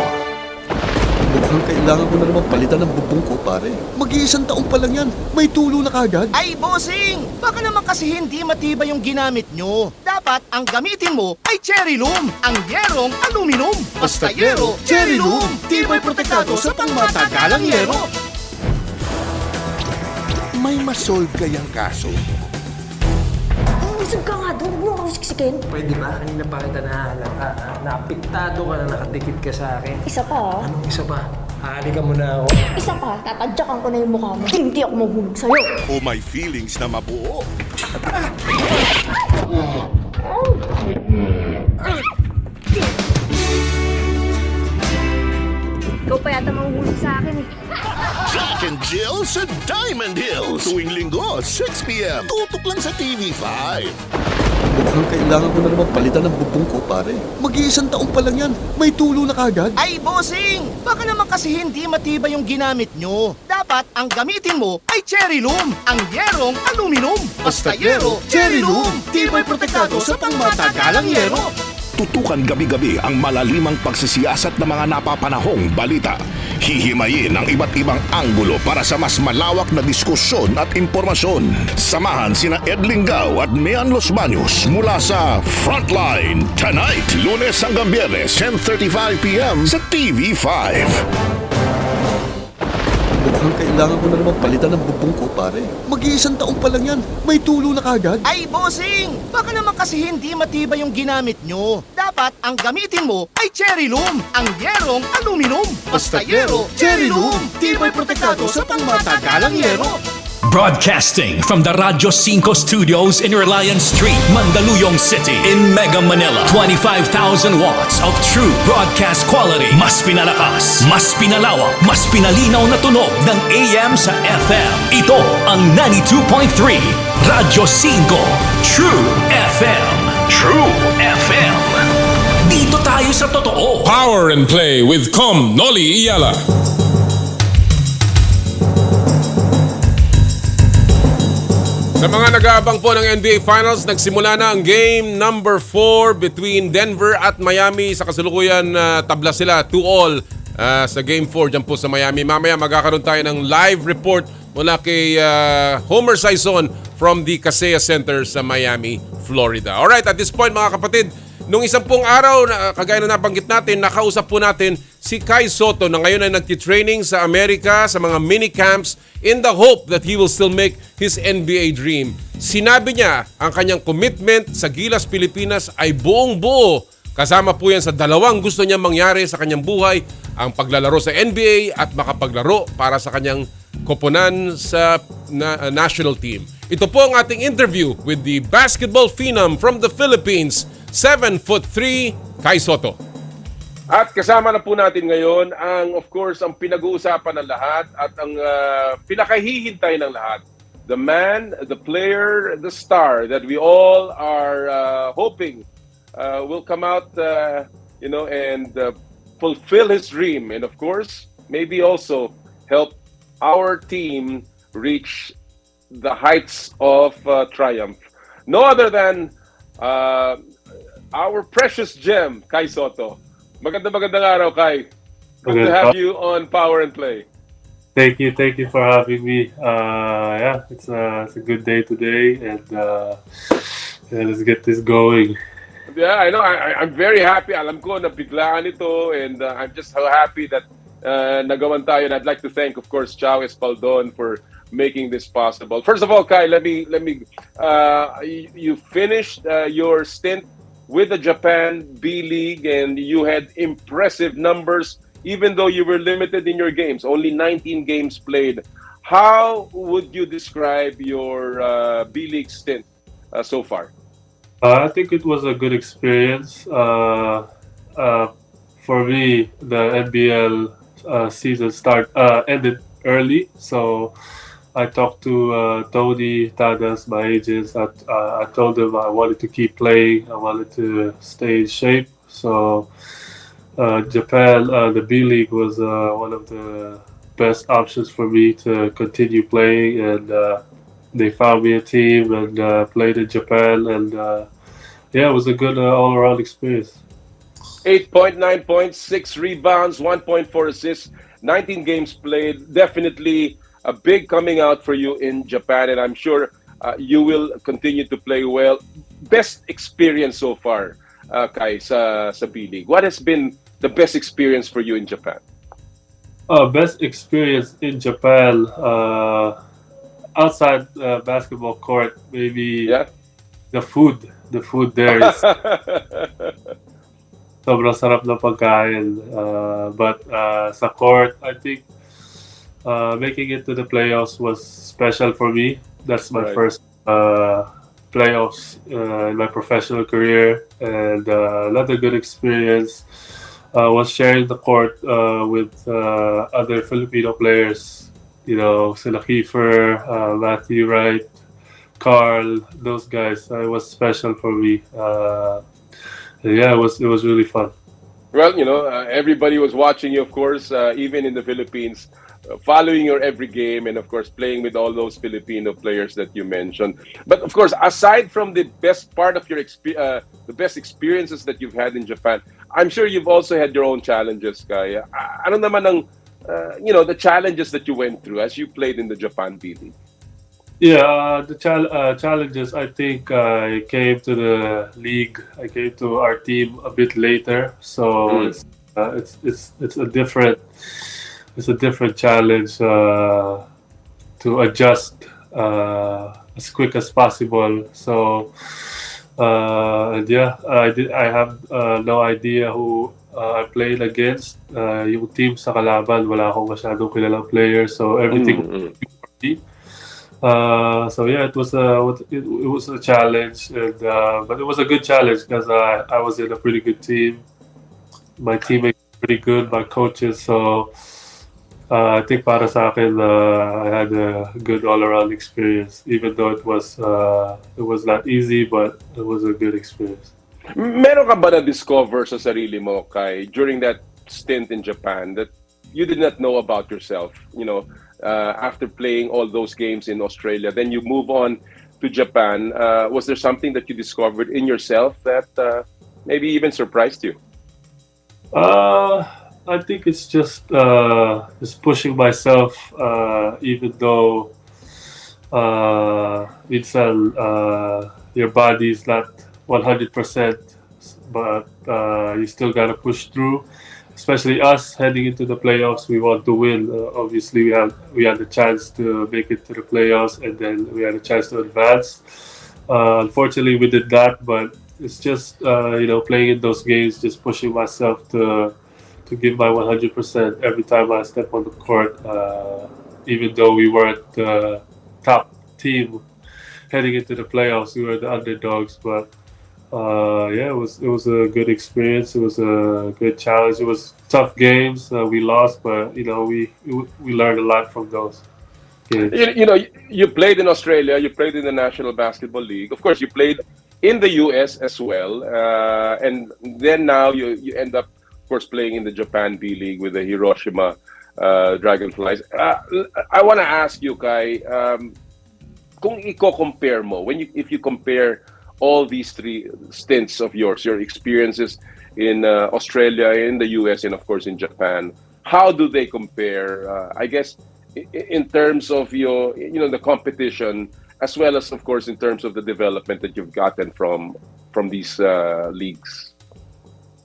Mukhang kailangan ko na naman palitan ng bubong ko, pare. Mag-iisang taong pa lang yan. May tulo na kagad. Ay, bossing! Baka naman kasi hindi matibay yung ginamit nyo. Dapat ang gamitin mo ay cherry loom, ang yerong aluminum. Basta yero, cherry loom. Tibay protektado sa pangmatagalang yero. May masolve kayang kaso? Isog ka nga doon, huwag mo akong siksikin. Pwede ba? Kanina pa kita nahalata. Naapiktado ka na nakadikit ka sa akin. Isa pa. Anong isa pa? Hahalikan mo na ako. Isa pa, tatadyakan ko na yung mukha mo. Hindi ako maghulog sa'yo. O may feelings na mabuo? Ikaw pa yata mahuhulog sa akin eh. Jack and Jill sa Diamond Hills. Tuwing linggo, 6 p.m. Tutok lang sa TV5. Mukhang kailangan ko na naman palitan ng bubong ko, pare. Mag-iisang taong pa lang yan. May tulo na kagad. Ay, bossing! Baka naman kasi hindi matibay yung ginamit nyo. Dapat ang gamitin mo ay cherry loom, ang yerong aluminum. Basta yero, cherry loom. Tibay protektado sa pangmatagalang yero. Tutukan gabi-gabi ang malalimang pagsisiyasat ng mga napapanahong balita. Hihimayin ang iba't ibang anggulo para sa mas malawak na diskusyon at impormasyon. Samahan sina Ed Linggao at Mian Los Baños mula sa Frontline tonight, Lunes hanggang Biyernes, 10:35 p.m. sa TV5. Mukhang kailangan ko na naman palitan ng bubong ko, pare. Mag-iisang taong pa lang yan. May tulo na kagad. Ay, bossing! Baka naman kasi hindi matibay yung ginamit nyo. Dapat ang gamitin mo ay cherry loom, ang yerong aluminum. Basta yero, cherry loom. Tibay protektado sa pangmatagalang yero. Broadcasting from the Radyo 5 Studios in Reliance Street, Mandaluyong City, in Mega Manila. 25,000 watts of true broadcast quality. Mas pinalakas, mas pinalawak, mas pinalinaw na tunog ng AM sa FM. Ito ang 92.3 Radyo 5 True FM. True FM. Dito tayo sa totoo. Power and Play with Noli Iyala. Sa mga nag-aabang po ng NBA Finals, nagsimula na ang game number 4 between Denver at Miami. Sa kasulukuyan, tabla sila 2-all sa game 4 dyan po sa Miami. Mamaya magkakaroon tayo ng live report mula kay Homer Sayson from the Kaseya Center sa Miami, Florida. Alright, at this point mga kapatid, nung isang pong araw, kagaya na nabanggit natin, nakausap po natin si Kai Sotto na ngayon ay nagtitraining sa Amerika sa mga mini-camps in the hope that he will still make his NBA dream. Sinabi niya ang kanyang commitment sa Gilas, Filipinas ay buong-buo. Kasama po yan sa dalawang gusto niya mangyari sa kanyang buhay, ang paglalaro sa NBA at makapaglaro para sa kanyang koponan sa national team. Ito po ang ating interview with the basketball phenom from the Philippines, 7'3", Kai Sotto. At kasama na po natin ngayon ang, of course, ang pinag-uusapan ng lahat at ang pinakahihintay ng lahat. The man, the player, the star that we all are hoping will come out, and fulfill his dream. And of course, maybe also help our team reach the heights of triumph. No other than our precious gem, Kai Sotto. Magandang araw, Kai. Good to have you on Power and Play. Thank you for having me. It's a good day today, and let's get this going. Yeah, I know. I'm very happy. Alam ko na biglaan ito, and I'm just so happy that nagawan tayo. And I'd like to thank, of course, Chao Espaldon for making this possible. First of all, Kai, let me. You finished your stint with the Japan B-League, and you had impressive numbers, even though you were limited in your games, only 19 games played. How would you describe your B-League stint so far? I think it was a good experience. For me, the NBL season ended early, so I talked to Tony Tadas, my agents. I told them I wanted to keep playing. I wanted to stay in shape. So Japan, the B League was one of the best options for me to continue playing. And they found me a team and played in Japan. And it was a good all-around experience. 8.9 points, 6 rebounds, 1.4 assists, 19 games played. Definitely a big coming out for you in Japan, and I'm sure you will continue to play well. Best experience so far, Kai, sa B-League. What has been the best experience for you in Japan? Best experience in Japan, outside basketball court, maybe the food. The food there is sobrang sarap na pagkain. But sa court, I think making it to the playoffs was special for me. That's my first playoffs in my professional career, and another good experience was sharing the court with other Filipino players. You know, sila Kiefer, Matthew Wright, Carl, those guys. It was special for me. Yeah, it was really fun. Well, you know, everybody was watching you, of course, even in the Philippines, following your every game, and of course playing with all those Filipino players that you mentioned. But of course, aside from the best part of your the best experiences that you've had in Japan, I'm sure you've also had your own challenges, Kai. Ano naman ang the challenges that you went through as you played in the Japan B-League? Yeah, the challenges. I think I came to the league. I came to our team a bit later, so it's a different challenge to adjust as quick as possible. So and yeah, I have no idea who I played against. Yung team sa kalaban, wala akong masyadong kilalang players, so everything was for me. So yeah, it was a challenge, and but it was a good challenge because I was in a pretty good team. My teammates were pretty good, my coaches. So I think para sa akin, I had a good all-around experience, even though it was not easy, but it was a good experience. Meron ka ba na-discover sa sarili mo, Kai, during that stint in Japan that you did not know about yourself? You know, after playing all those games in Australia, then you move on to Japan. Was there something that you discovered in yourself that maybe even surprised you? I think it's just pushing myself, even though minsan your body is not 100%, but you still gotta push through. Especially us heading into the playoffs, we want to win. Obviously, we had the chance to make it to the playoffs, and then we had a chance to advance. Unfortunately, we did that, but it's just playing in those games, just pushing myself to give my 100% every time I step on the court. Even though we weren't the top team heading into the playoffs, we were the underdogs, but. Yeah, it was a good experience. It was a good challenge. It was tough games. We lost, but we learned a lot from those games. You played in Australia. You played in the National Basketball League. Of course, you played in the US as well, and then now you end up, of course, playing in the Japan B League with the Hiroshima Dragonflies. I want to ask you, Kai, kung i-compare mo, if you compare all these three stints of yours, your experiences in Australia, in the US, and of course in Japan, how do they compare? I guess in terms of the competition, as well as of course in terms of the development that you've gotten from these leagues.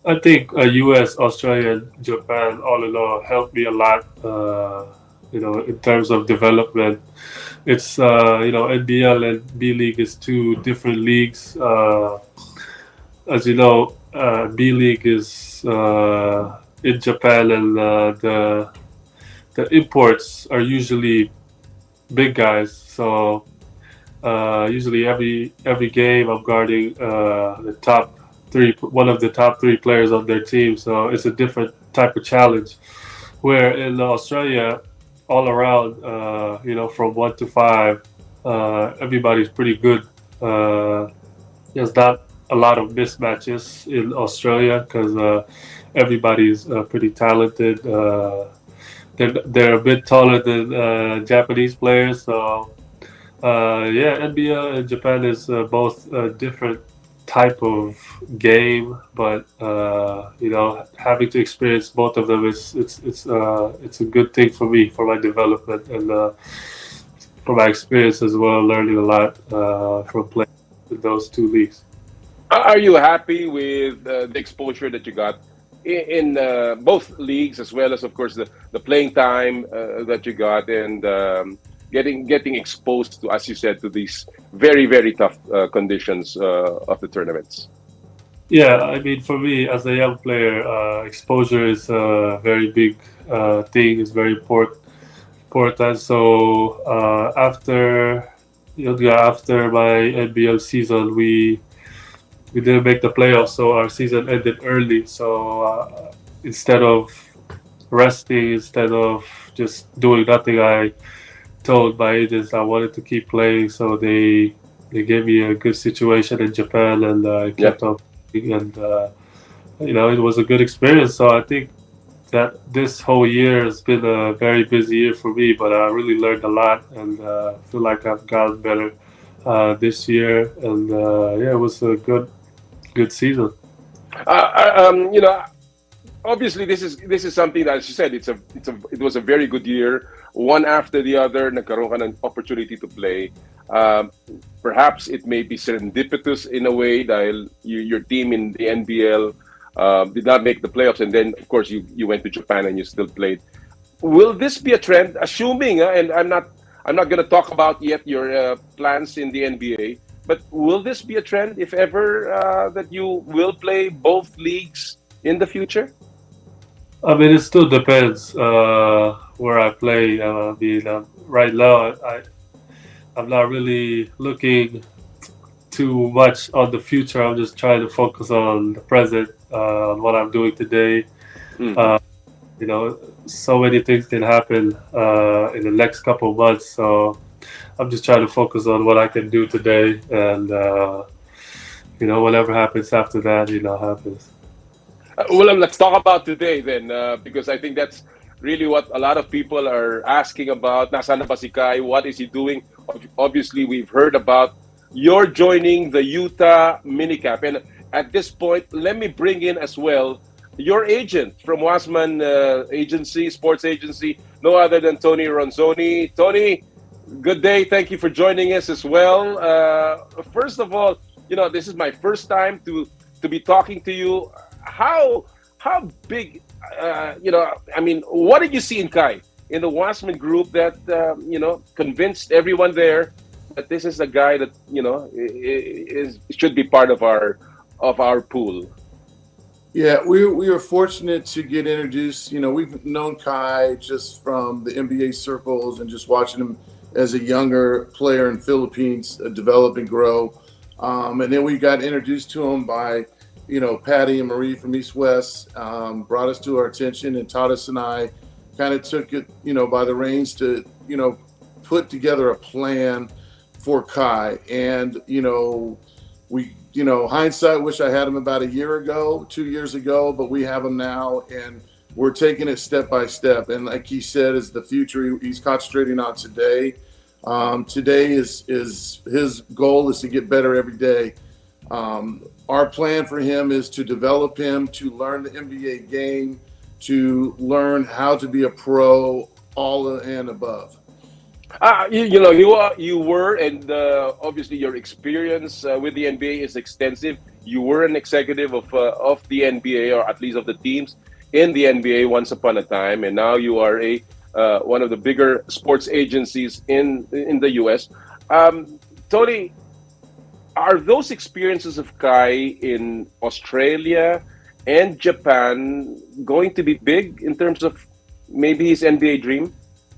I think US, Australia, and Japan all in all helped me a lot. In terms of development. It's NBL and B League is two different leagues. As you know, B League is in Japan, and the imports are usually big guys. So usually every game I'm guarding one of the top three players on their team. So it's a different type of challenge. Where in Australia, all around, from 1 to 5, everybody's pretty good. There's not a lot of mismatches in Australia because everybody's pretty talented. They're a bit taller than Japanese players. So, NBL and Japan is both different type of game, but having to experience both of them it's a good thing for me, for my development, and for my experience as well, learning a lot from playing in those two leagues. Are you happy with the exposure that you got in both leagues, as well as, of course, the playing time that you got, and getting exposed to, as you said, to these very, very tough conditions of the tournaments? Yeah, I mean, for me as a young player, exposure is a very big thing. It's very important. So after my NBL season, we didn't make the playoffs, so our season ended early. So instead of resting, instead of just doing nothing, I told my agents I wanted to keep playing. So they gave me a good situation in Japan, and I kept on playing, and it was a good experience. So I think that this whole year has been a very busy year for me, but I really learned a lot, and feel like I've gotten better this year, and it was a good season. Obviously, this is something that, as you said, it was a very good year. One after the other, nagkaroon ka ng opportunity to play. Perhaps it may be serendipitous in a way, dahil your team in the NBL did not make the playoffs, and then of course you went to Japan and you still played. Will this be a trend? Assuming, and I'm not going to talk about yet your plans in the NBA, but will this be a trend, if ever, that you will play both leagues in the future? I mean, it still depends where I play. Right now, I'm not really looking too much on the future. I'm just trying to focus on the present, on what I'm doing today. So many things can happen in the next couple of months. So I'm just trying to focus on what I can do today, and whatever happens after that, happens. Well, let's talk about today then, because I think that's really what a lot of people are asking about. Nasaan na ba si Kai? What is he doing? Obviously, we've heard about your joining the Utah minicamp. And at this point, let me bring in as well your agent from Wasserman Sports Agency, no other than Tony Ronzone. Tony, good day. Thank you for joining us as well. First of all, this is my first time to be talking to you. How big, what did you see in Kai, in the Wasserman group, that, convinced everyone there that this is a guy that, should be part of our pool? Yeah, we were fortunate to get introduced. We've known Kai just from the NBA circles and just watching him as a younger player in Philippines develop and grow. And then we got introduced to him by Patty and Marie from East West, brought us to our attention, and Tadas and I kind of took it, by the reins to, put together a plan for Kai. And, we, hindsight, wish I had him about 2 years ago, but we have him now, and we're taking it step by step. And like he said, is the future he's concentrating on today. Today is his goal is to get better every day. Our plan for him is to develop him, to learn the NBA game, to learn how to be a pro, all and above. You were, and obviously your experience with the NBA is extensive. You were an executive of the NBA, or at least of the teams in the NBA once upon a time, and now you are one of the bigger sports agencies in the U.S. Tony, are those experiences of Kai in Australia and Japan going to be big in terms of maybe his NBA dream?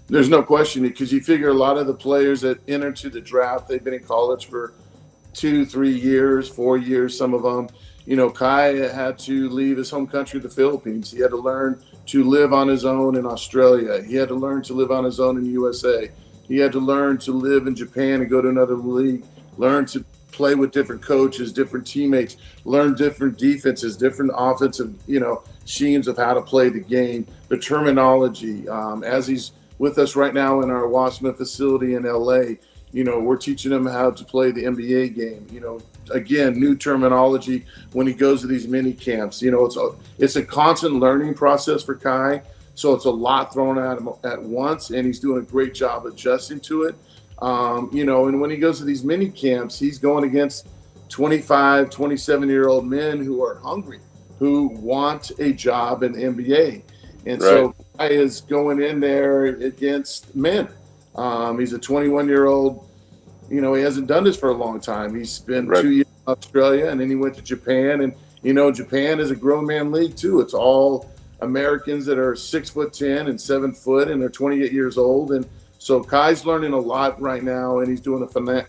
There's no question, because you figure a lot of the players that enter to the draft, they've been in college for 2, 3 years, 4 years, some of them. Kai had to leave his home country, the Philippines. He had to learn to live on his own in Australia. He had to learn to live on his own in the USA. He had to learn to live in Japan and go to another league, learn to play with different coaches, different teammates, learn different defenses, different offensive, schemes of how to play the game, the terminology. As he's with us right now in our Wasserman facility in LA, We're teaching him how to play the NBA game. Again, new terminology when he goes to these mini camps. It's a constant learning process for Kai. So it's a lot thrown at him at once, and he's doing a great job adjusting to it. And when he goes to these mini camps, he's going against 25, 27-year-old men who are hungry, who want a job in the NBA. And so Kai is going in there against men. He's a 21-year-old. He hasn't done this for a long time. He's been 2 years in Australia, and then he went to Japan. And, Japan is a grown man league, too. It's all Americans that are 6'10" and 7 foot, and they're 28 years old. And so Kai's learning a lot right now, and he's doing a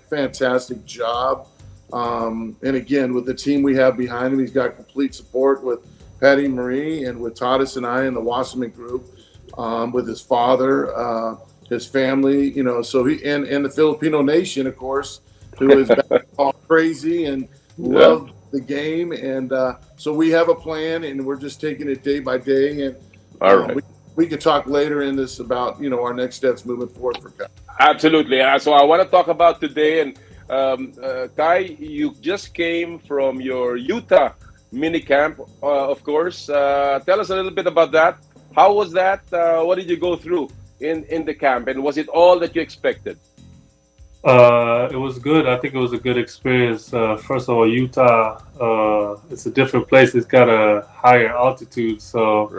fantastic job. And again, with the team we have behind him, he's got complete support with Patty Marie and with Tadas and I in the Wasserman Group, with his father, his family, so he and the Filipino nation, of course, who is all crazy and love the game. And so we have a plan, and we're just taking it day by day. And we could talk later in this about, our next steps moving forward for Kai. Absolutely. So I want to talk about today. And Kai, you just came from your Utah mini camp, of course. Tell us a little bit about that. How was that? What did you go through in the camp? And was it all that you expected? It was good. I think it was a good experience. First of all, Utah, it's a different place. It's got a higher altitude, so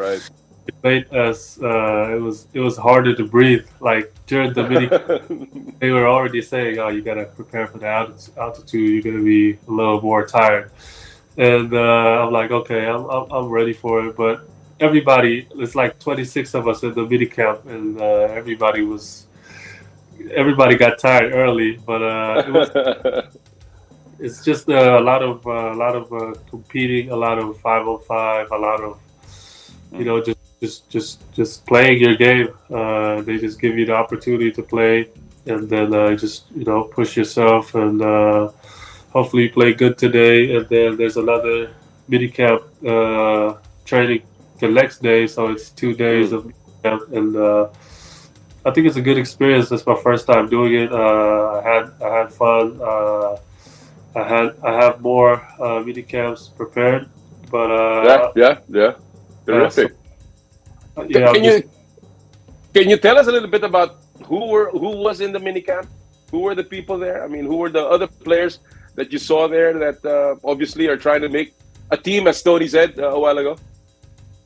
it made us. It was harder to breathe. Like during the mini, they were already saying, "Oh, you gotta prepare for the altitude. You're gonna be a little more tired." And I'm like, "Okay, I'm ready for it." But everybody, it's like 26 of us at the mini camp, and everybody got tired early, but it's just a lot of competing, a lot of 5-on-5, a lot of just playing your game. They just give you the opportunity to play, and then just push yourself, and hopefully play good today. And then there's another mini camp training the next day, so it's 2 days of mini camp, and I think it's a good experience. It's my first time doing it. I had fun. I have more mini camps prepared, but terrific. Can you tell us a little bit about who was in the mini camp? Who were the people there? I mean, who were the other players that you saw there that obviously are trying to make a team, as Tony said a while ago?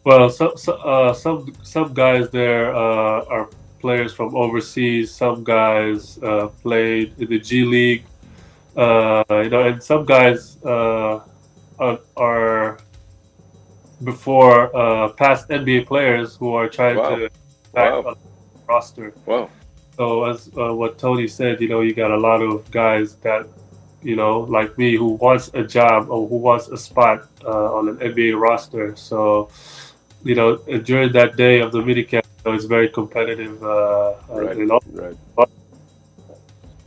Well, some guys there are players from overseas. Some guys played in the G League, and some guys are before past NBA players who are trying to back on the roster. Wow! So as what Tony said, you got a lot of guys that like me, who wants a job or who wants a spot on an NBA roster. So during that day of the minicamp, it's very competitive.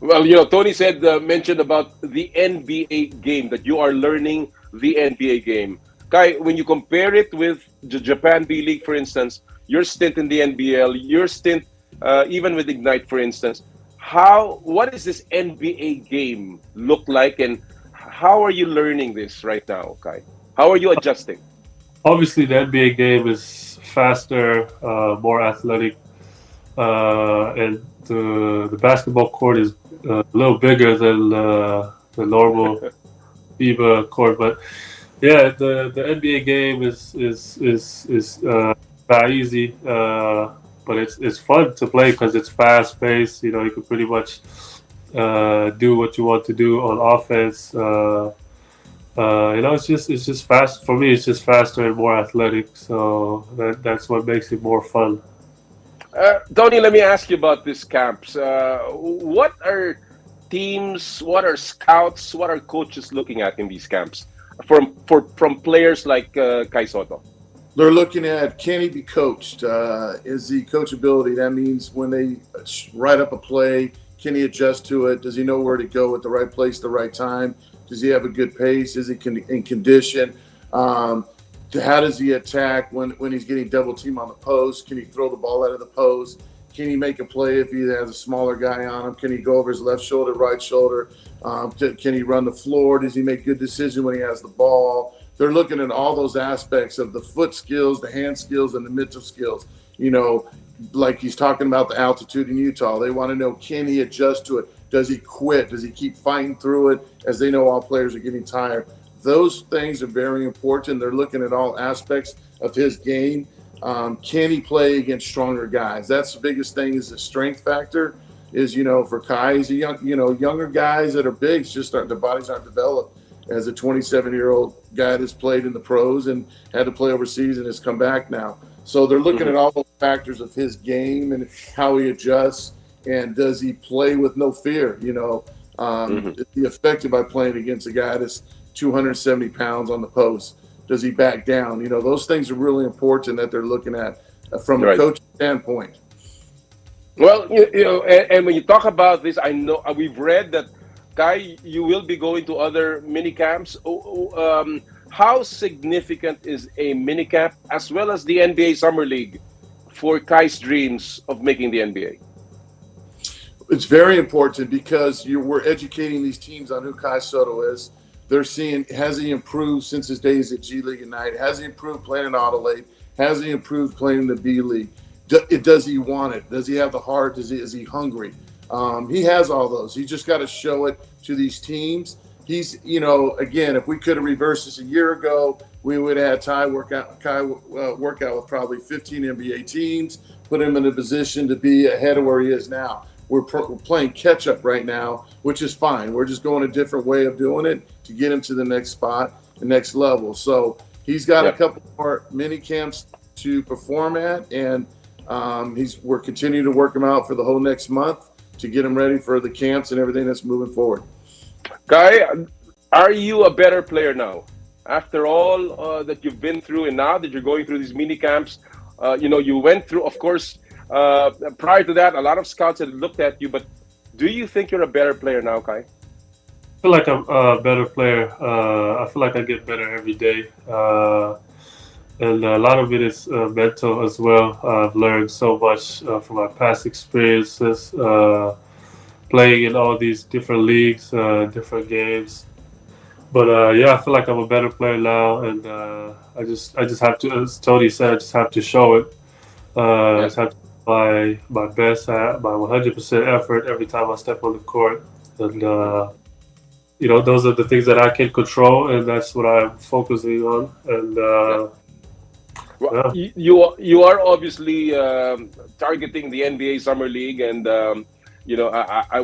Well, Tony said, mentioned about the NBA game, that you are learning the NBA game. Kai, when you compare it with the Japan B League, for instance, your stint in the NBL, your stint even with Ignite, for instance, what does this NBA game look like, and how are you learning this right now, Kai? How are you adjusting? Obviously, the NBA game is faster, more athletic, and the basketball court is a little bigger than the normal FIBA court. But yeah, the NBA game is not easy, but it's fun to play because it's fast paced. You can pretty much do what you want to do on offense. It's just fast for me. It's just faster and more athletic, so that's what makes it more fun. Tony, let me ask you about these camps. What are teams? What are scouts? What are coaches looking at in these camps from players like Kai Sotto? They're looking at, can he be coached? Is he coachability? That means when they write up a play, can he adjust to it? Does he know where to go at the right place, the right time? Does he have a good pace? Is he in condition? How does he attack when he's getting double team on the post? Can he throw the ball out of the post? Can he make a play if he has a smaller guy on him? Can he go over his left shoulder, right shoulder? Can he run the floor? Does he make good decisions when he has the ball? They're looking at all those aspects of the foot skills, the hand skills, and the mental skills. You know, like he's talking about the altitude in Utah. They want to know, can he adjust to it? Does he quit? Does he keep fighting through it? As they know, all players are getting tired. Those things are very important. They're looking at all aspects of his game. Can he play against stronger guys? That's the biggest thing, is the strength factor. Is, you know, for Kai, he's a younger guys that are big, just their bodies aren't developed. As a 27-year-old guy that's played in the pros and had to play overseas and has come back now. So they're looking at all those factors of his game and how he adjusts, and does he play with no fear? You know, is he affected by playing against a guy that's 270 pounds on the post? Does he back down? You know, those things are really important that they're looking at from a coach standpoint. Well, you know, and when you talk about this, I know we've read that, Kai, you will be going to other mini camps. How significant is a mini camp as well as the NBA Summer League for Kai's dreams of making the NBA? It's very important because we're educating these teams on who Kai Sotto is. They're seeing, has he improved since his days at G League Ignite? Has he improved playing in Adelaide? Has he improved playing in the B League? Does he want it? Does he have the heart? Is he hungry? He has all those. He just got to show it to these teams. He's, you know, again, if we could have reversed this a year ago, we would have had Kai work out with probably 15 NBA teams, put him in a position to be ahead of where he is now. We're playing catch up right now, which is fine. We're just going a different way of doing it to get him to the next spot, the next level. So he's got a couple more mini camps to perform at, and we're continuing to work him out for the whole next month to get him ready for the camps and everything that's moving forward. Kai, are you a better player now? After all that you've been through, and now that you're going through these mini camps, you know, you went through, of course, prior to that, a lot of scouts had looked at you, but do you think you're a better player now, Kai? I feel like I'm a better player. I feel like I get better every day. And a lot of it is mental as well. I've learned so much from my past experiences, playing in all these different leagues, different games. But yeah, I feel like I'm a better player now, and I just have to, as Tony said, I just have to show it. I just have to my best, my 100% effort every time I step on the court, and you know, those are the things that I can control, and that's what I'm focusing on. And well, you are obviously targeting the NBA Summer League, and you know,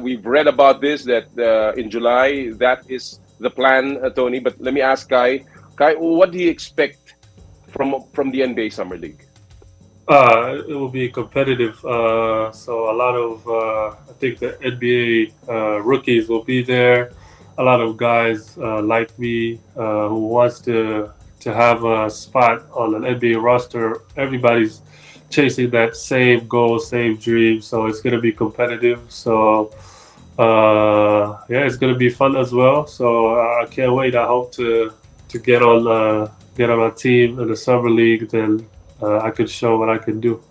we've read about this, that in July that is the plan, Tony. But let me ask Kai, what do you expect from the NBA Summer League? It will be competitive. So a lot of I think the NBA rookies will be there. A lot of guys like me who wants to have a spot on an NBA roster. Everybody's chasing that same goal, same dream. So it's going to be competitive. So yeah, it's going to be fun as well. So I can't wait. I hope to get on a team in the summer league. Then I could show what I can do.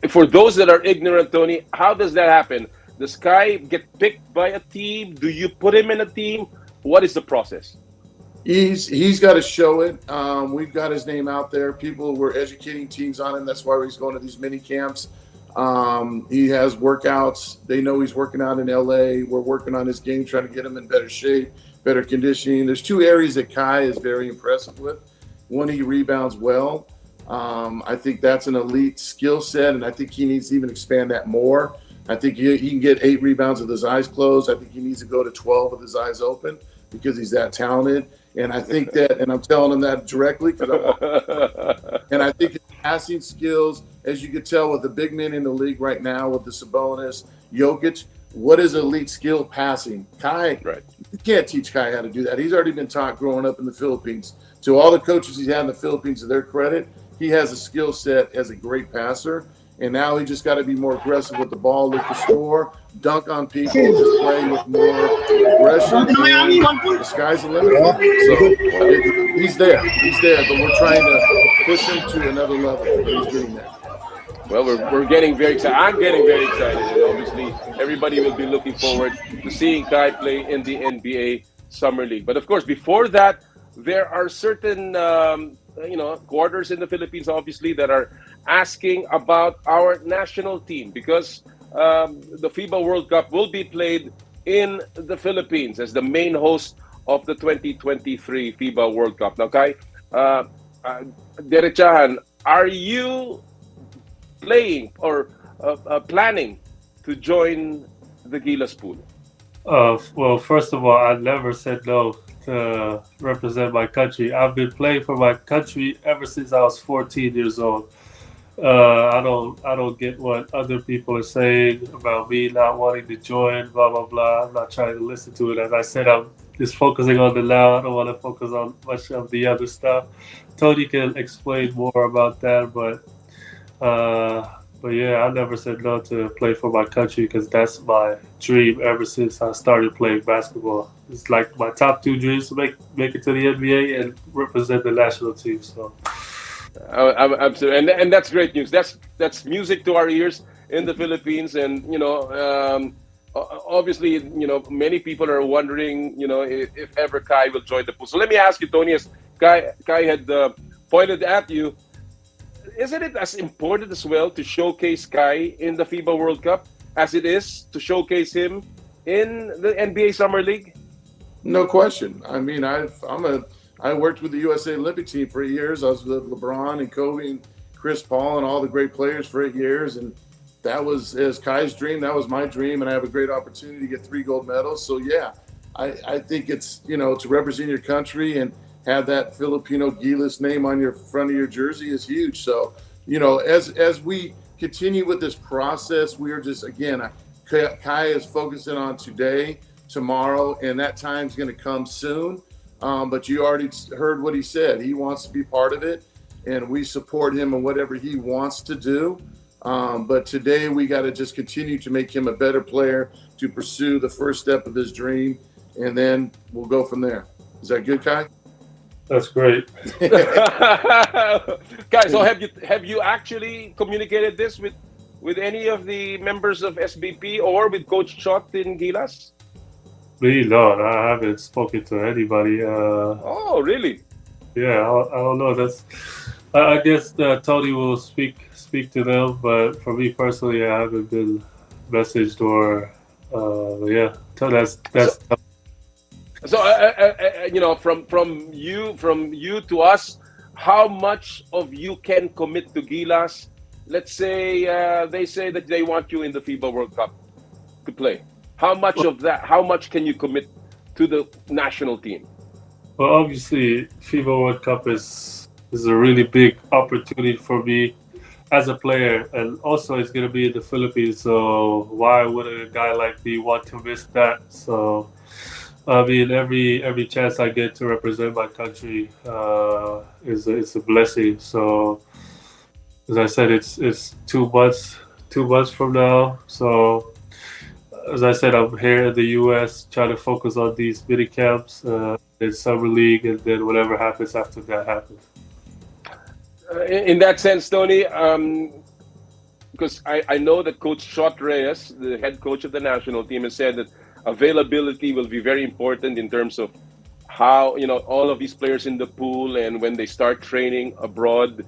For those that are ignorant, Tony, how does that happen? Does Kai get picked by a team? Do you put him in a team? What is the process? He's got to show it. We've got his name out there. People were educating teams on him. That's why he's going to these mini camps. He has workouts. They know he's working out in LA. We're working on his game, trying to get him in better shape, better conditioning. There's two areas that Kai is very impressive with. One, he rebounds well. I think that's an elite skill set, and I think he needs to even expand that more. I think he can get 8 rebounds with his eyes closed. I think he needs to go to 12 with his eyes open because he's that talented. And I think that, and I'm telling him that directly, and I think his passing skills, as you can tell with the big men in the league right now, with the Sabonis, Jokic, what is elite skill passing? Kai, you can't teach Kai how to do that. He's already been taught growing up in the Philippines. To all the coaches he's had in the Philippines, to their credit, he has a skill set as a great passer. And now he just got to be more aggressive with the ball, look to score, dunk on people, just play with more aggression. And the sky's the limit. So he's there. He's there, but we're trying to push him to another level. But he's getting there. Well, we're getting very excited. I'm getting very excited, and obviously everybody will be looking forward to seeing Kai play in the NBA Summer League. But of course, before that, there are certain quarters in the Philippines, obviously, that are asking about our national team because the FIBA World Cup will be played in the Philippines as the main host of the 2023 FIBA World Cup. Now, Kai, Derechahan, are you playing or planning to join the Gilas pool? Well, first of all, I never said no to represent my country. I've been playing for my country ever since I was 14 years old. I don't get what other people are saying about me not wanting to join, blah, blah, blah. I'm not trying to listen to it. As I said, I'm just focusing on the now. I don't want to focus on much of the other stuff. Tony can explain more about that, but yeah, I never said no to play for my country because that's my dream ever since I started playing basketball. It's like my top two dreams to make it to the NBA and represent the national team. So. Absolutely, and that's great news. That's music to our ears in the Philippines, and obviously, many people are wondering, if ever Kai will join the pool. So let me ask you, Tony, as Kai had pointed at you, isn't it as important as well to showcase Kai in the FIBA World Cup as it is to showcase him in the NBA Summer League? No question. I mean, I worked with the USA Olympic team for 8 years. I was with LeBron and Kobe and Chris Paul and all the great players for 8 years. And that was as Kai's dream. That was my dream. And I have a great opportunity to get 3 gold medals. So, yeah, I think it's, to represent your country and have that Filipino Gilas name on your front of your jersey is huge. So, as we continue with this process, we are just, again, Kai is focusing on today, tomorrow, and that time's going to come soon. But you already heard what he said. He wants to be part of it, and we support him in whatever he wants to do. But today we got to just continue to make him a better player to pursue the first step of his dream, and then we'll go from there. Is that good, Kai? That's great. Guys, so have you actually communicated this with any of the members of SBP or with Coach Chot in Gilas? Me, no, I haven't spoken to anybody. Oh, really? Yeah, I don't know. I guess Tony will speak to them, but for me personally, I haven't been messaged or yeah. So that's. So from you to us, how much of you can commit to Gilas? Let's say they say that they want you in the FIBA World Cup to play. How much of that? How much can you commit to the national team? Well, obviously, FIBA World Cup is a really big opportunity for me as a player, and also it's going to be in the Philippines. So why would a guy like me want to miss that? So I mean, every chance I get to represent my country is a blessing. So as I said, it's 2 months from now. So. As I said, I'm here in the U.S. trying to focus on these mini camps, in summer league, and then whatever happens after that happens. In that sense, Tony, because I know that Coach Chot Reyes, the head coach of the national team, has said that availability will be very important in terms of how all of these players in the pool and when they start training abroad.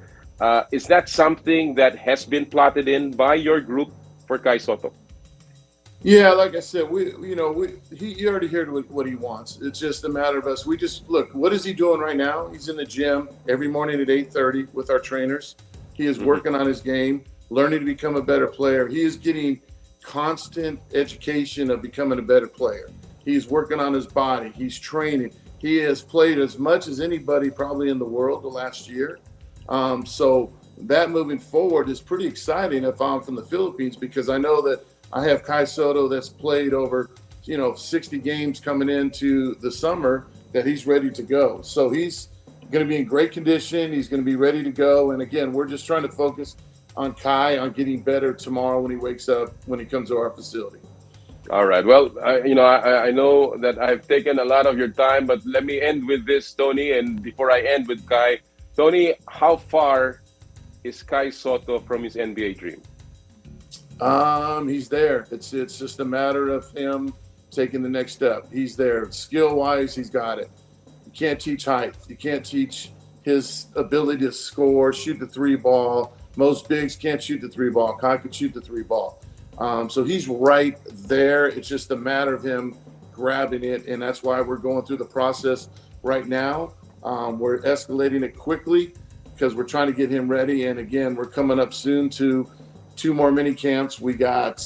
Is that something that has been plotted in by your group for Kai Sotto? Yeah, like I said, you already heard what he wants. It's just a matter of us. We just look. What is he doing right now? He's in the gym every morning at 8:30 with our trainers. He is working on his game, learning to become a better player. He is getting constant education of becoming a better player. He's working on his body. He's training. He has played as much as anybody probably in the world the last year. So that moving forward is pretty exciting if I'm from the Philippines, because I know that I have Kai Sotto that's played over, 60 games coming into the summer, that he's ready to go. So he's going to be in great condition. He's going to be ready to go. And again, we're just trying to focus on Kai, on getting better tomorrow when he wakes up, when he comes to our facility. All right. Well, I know that I've taken a lot of your time, but let me end with this, Tony. And before I end with Kai, Tony, how far is Kai Sotto from his NBA dream? He's there. It's just a matter of him taking the next step. He's there. Skill-wise, he's got it. You can't teach height. You can't teach his ability to score, shoot the three ball. Most bigs can't shoot the three ball. Kai can shoot the three ball. So he's right there. It's just a matter of him grabbing it, and that's why we're going through the process right now. We're escalating it quickly because we're trying to get him ready. And again, we're coming up soon to 2 more mini camps. We got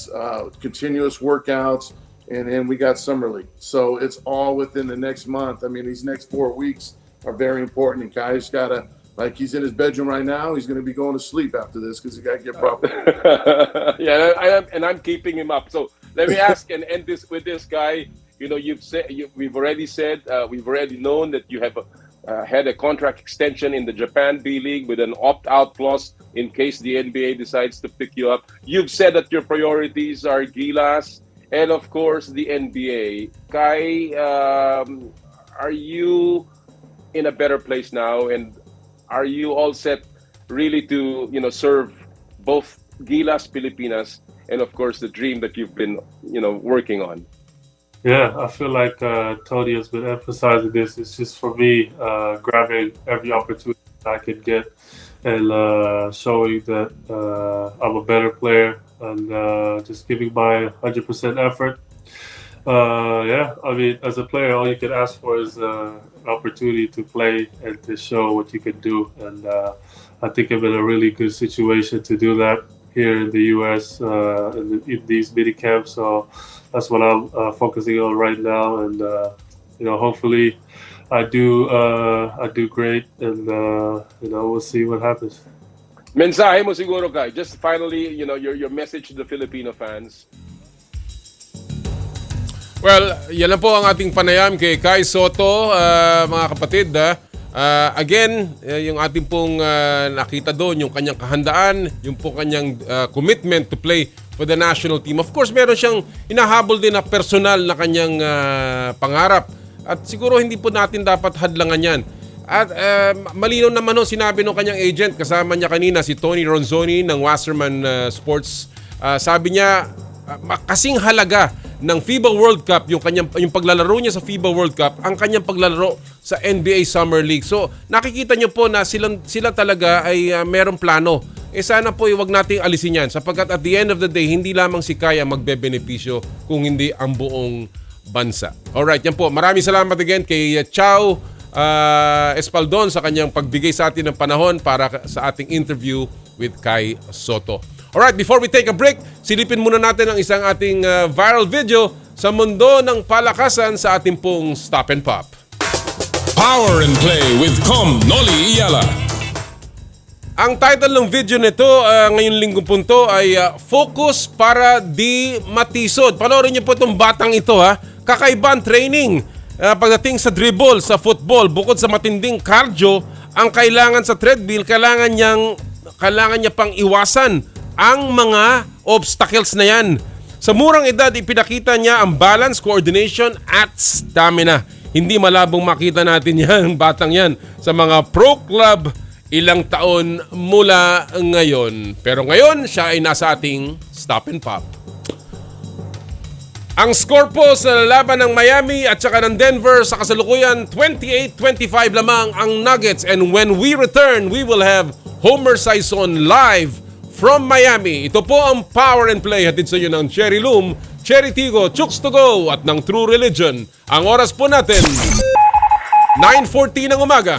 continuous workouts, and then we got summer league. So it's all within the next month. I mean, these next 4 weeks are very important. And Kai's got to, like, he's in his bedroom right now. He's going to be going to sleep after this because he got to get proper. Yeah, I'm keeping him up. So let me ask and end this with this guy. You know, we've already known that you have had a contract extension in the Japan B-League with an opt-out clause in case the NBA decides to pick you up. You've said that your priorities are Gilas and, of course, the NBA. Kai, are you in a better place now, and are you all set really to, serve both Gilas Pilipinas and, of course, the dream that you've been, working on? Yeah, I feel like Tony has been emphasizing this. It's just for me grabbing every opportunity I could get and showing that I'm a better player and just giving my 100% effort. Yeah, I mean, as a player, all you can ask for is an opportunity to play and to show what you can do. And I think I'm in a really good situation to do that here in the U.S. In these mini camps. So that's what I'm focusing on right now, and hopefully, I do great, and we'll see what happens. Mensahe mo siguro, Kai. Just finally, your message to the Filipino fans. Well, yan lang po ang ating panayam kay Kai Sotto, mga kapatid. Again, yung ating pong nakita doon, yung kanyang kahandaan, yung po kanyang commitment to play for the national team. Of course, meron siyang hinahabol din na personal na kanyang pangarap. At siguro hindi po natin dapat hadlangan yan. At malinaw naman ho, sinabi ng kanyang agent, kasama niya kanina si Tony Ronzone ng Wasserman Sports. Sabi niya, kasing halaga ng FIBA World Cup, yung paglalaro niya sa FIBA World Cup, ang kanyang paglalaro sa NBA Summer League. So, nakikita niyo po na sila talaga ay merong plano. Sana po huwag nating alisin yan sapagkat at the end of the day, hindi lamang si Kai ang magbebenepisyo kung hindi ang buong bansa. Alright, yan po. Maraming salamat again kay Chow Espaldon sa kanyang pagbigay sa atin ng panahon para sa ating interview with Kai Sotto. Alright, before we take a break, silipin muna natin ang isang ating viral video sa mundo ng palakasan sa ating pong Stop and Pop. Power and Play with Noli Iyala. Ang title ng video nito ngayong linggo po ito ay Focus para di matisod. Panoorin niyo po itong batang ito ha. Kakaiba ang training pagdating sa dribble, sa football. Bukod sa matinding cardio, ang kailangan sa treadmill, kailangan niya pang iwasan ang mga obstacles na yan. Sa murang edad, ipinakita niya ang balance, coordination at stamina. Hindi malabong makita natin yan, batang yan, sa mga pro club ilang taon mula ngayon. Pero ngayon, siya ay nasa ating Stop and Pop. Ang score po sa laban ng Miami at saka ng Denver sa kasalukuyan, 28-25 lamang ang Nuggets. And when we return, we will have Homer Sayson live from Miami. Ito po ang Power and Play. Hatid sa inyo ng Cherry Loom, Cherry Tigo, Chooks to Go at ng True Religion. Ang oras po natin, 9:40 ng umaga.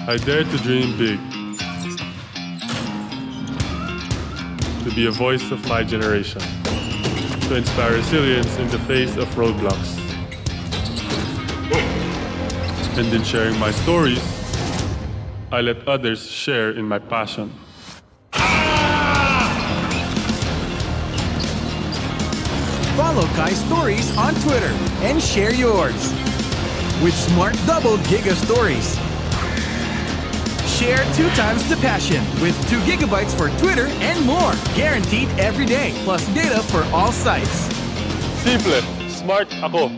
I dare to dream big, to be a voice of my generation, to inspire resilience in the face of roadblocks. And in sharing my stories, I let others share in my passion. Follow Kai Stories on Twitter and share yours. With Smart Double Giga Stories. Share 2 times the passion with 2 gigabytes for Twitter and more. Guaranteed every day, plus data for all sites. Simple. Smart ako.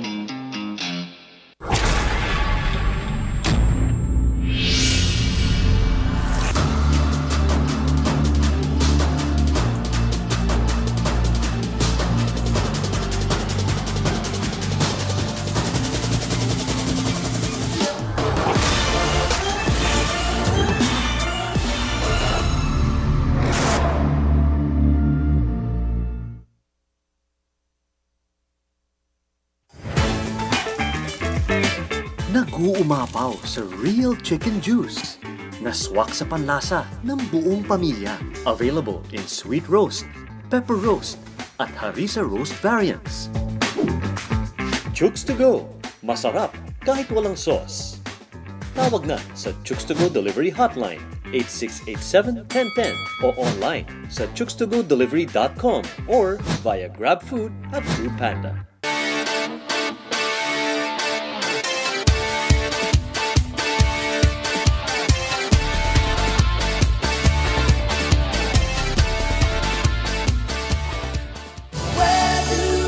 Nag-uumapaw sa real chicken juice na swak sa panlasa ng buong pamilya. Available in sweet roast, pepper roast, at harissa roast variants. Chooks to go. Masarap kahit walang sauce. Tawag na sa Chooks to Go Delivery Hotline 8687-1010 o online sa chookstogodelivery.com or via GrabFood at Foodpanda.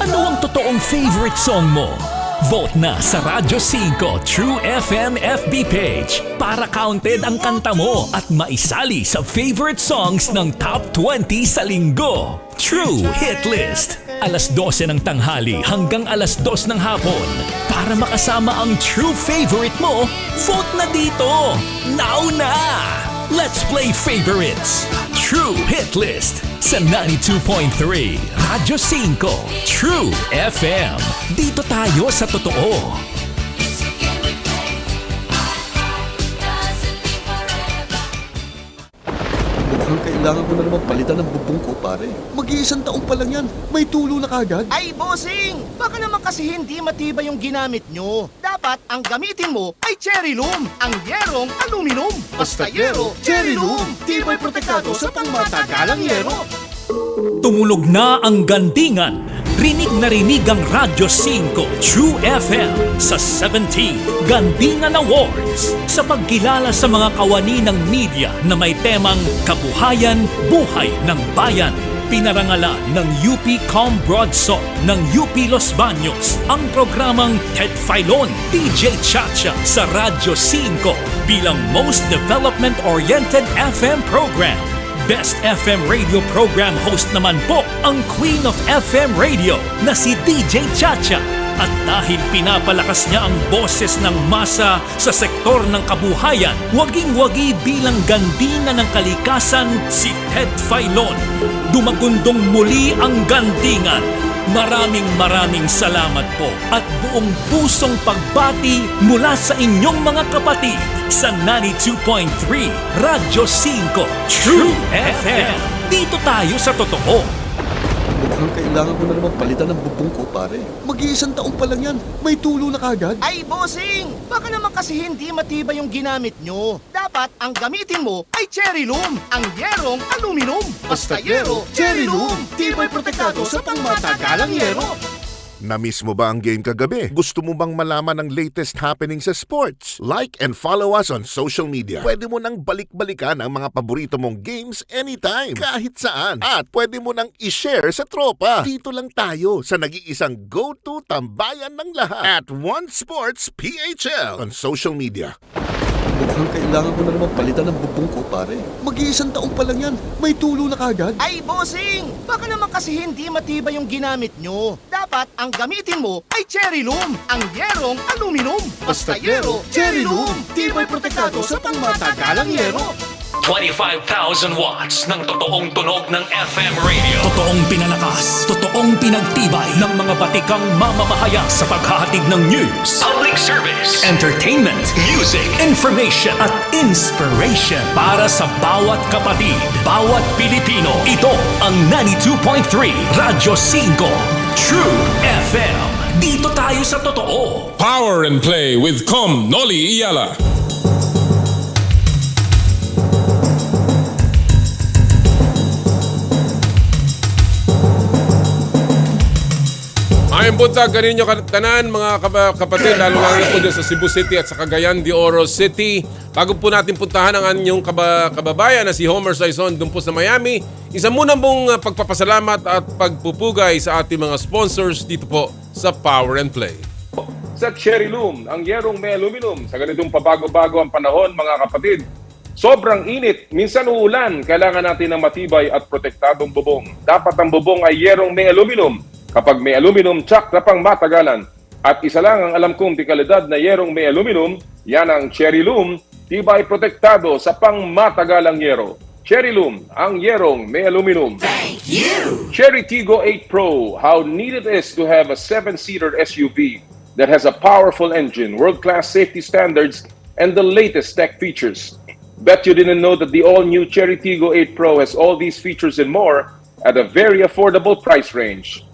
Ano ang totoong favorite song mo? Vote na sa Radyo 5 True FM FB page para counted ang kanta mo at maisali sa favorite songs ng Top 20 sa linggo. True Hit List. Alas 12 ng tanghali hanggang alas 2 ng hapon. Para makasama ang true favorite mo, vote na dito! Now na! Let's play favorites! True Hit List sa 92.3 Radyo 5 True FM. Dito tayo sa totoo. Mukhang kailangan ko na naman palitan ng bubong ko, pare. Mag-iisang taong pa lang yan. May tulo na kagad. Ay, bossing! Baka naman kasi hindi matibay yung ginamit nyo. Dapat ang gamitin mo ay cherry loom, ang yerong aluminum. Basta yero, cherry loom. Tibay protektado sa pangmatagalang yero. Tumulog na ang gandingan. Rinig na rinig ang Radyo 5 True FM sa 17th Gandingan Awards sa pagkilala sa mga kawani ng media na may temang Kabuhayan, Buhay ng Bayan. Pinarangalan ng UP Com Broadsop ng UP Los Baños ang programang Ted Filon, DJ Chacha sa Radyo 5 bilang Most Development-Oriented FM Program. Best FM radio program host naman po ang Queen of FM Radio na si DJ Chacha. At dahil pinapalakas niya ang boses ng masa sa sektor ng kabuhayan, waging-wagi bilang gandina ng kalikasan si Ted Filon. Dumagundong muli ang gandingan. Maraming salamat po at buong pusong pagbati mula sa inyong mga kapatid sa 92.3 Radyo 5 True FM. Dito tayo sa totoo. Mukhang kailangan ko na naman palitan ng bubong ko, pare. Mag-iisang taong pa lang yan. May tulo na kagad. Ay, bossing! Baka naman kasi hindi matibay yung ginamit nyo. Dapat ang gamitin mo ay cherry loom, ang yerong aluminum. Basta yero, cherry loom. Tibay protektado sa pangmatagalang yero. Namiss mo ba ang game kagabi? Gusto mo bang malaman ang latest happening sa sports? Like and follow us on social media. Pwede mo nang balik-balikan ang mga paborito mong games anytime, kahit saan. At pwede mo nang i-share sa tropa. Dito lang tayo sa nag-iisang go-to tambayan ng lahat at One Sports PHL on social media. Mukhang kailangan ko na naman palitan ng bubong ko, pare. Mag-iisang taong pa lang yan. May tulo na kagad. Ay, bossing! Baka naman kasi hindi matibay yung ginamit nyo. Dapat ang gamitin mo ay cherry loom, ang yerong aluminum. Basta yero, cherry loom. Tibay protektado sa pangmatagalang yero. 25,000 watts ng totoong tunog ng FM radio. Totoong pinalakas, totoong pinagtibay ng mga batikang mamamahayag sa paghahatid ng news, public service, entertainment, music, information at inspiration para sa bawat kapatid, bawat Pilipino. Ito ang 92.3 Radyo 5 True FM. Dito tayo sa totoo. Power and Play with Noli Iyala. Mayang buntag kaninyo tanan mga kapatid, lalo na po dyan sa Cebu City at sa Cagayan de Oro City. Bago po natin puntahan ang anyong kababayan na si Homer Sayson doon po sa Miami, isa muna pong pagpapasalamat at pagpupugay sa ating mga sponsors dito po sa Power and Play. Sa Cherry Loom, ang yerong may aluminum. Sa ganitong pabago-bago ang panahon mga kapatid, sobrang init, minsan uulan, kailangan natin ng matibay at protektadong bubong. Dapat ang bubong ay yerong may aluminum. Kapag may aluminum, tsak na pang matagalan. At isa lang ang alam kong tikalidad na yerong may aluminum, yan ang Cherry Loom, tibay protektado sa pang matagalang yero. Cherry Loom, ang yerong may aluminum. Thank you! Cherry Tiggo 8 Pro, how neat it is to have a 7-seater SUV that has a powerful engine, world-class safety standards, and the latest tech features. Bet you didn't know that the all-new Cherry Tiggo 8 Pro has all these features and more at a very affordable price range.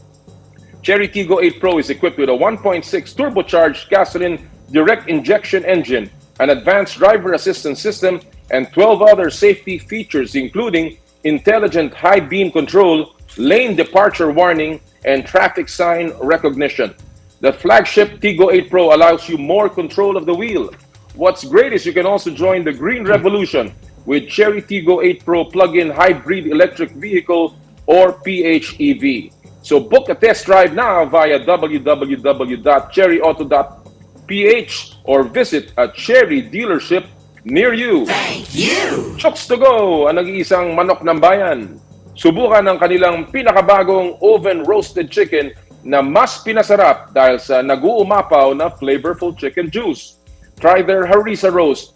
Cherry Tiggo 8 Pro is equipped with a 1.6 turbocharged gasoline direct injection engine, an advanced driver assistance system, and 12 other safety features including intelligent high beam control, lane departure warning, and traffic sign recognition. The flagship Tiggo 8 Pro allows you more control of the wheel. What's great is you can also join the green revolution with Cherry Tiggo 8 Pro plug-in hybrid electric vehicle or PHEV. So book a test drive now via www.cherryauto.ph or visit a Cherry dealership near you. Thank you! Chooks to Go, ang nag-iisang manok ng bayan. Subukan ang kanilang pinakabagong oven-roasted chicken na mas pinasarap dahil sa nag-uumapaw na flavorful chicken juice. Try their harissa roast,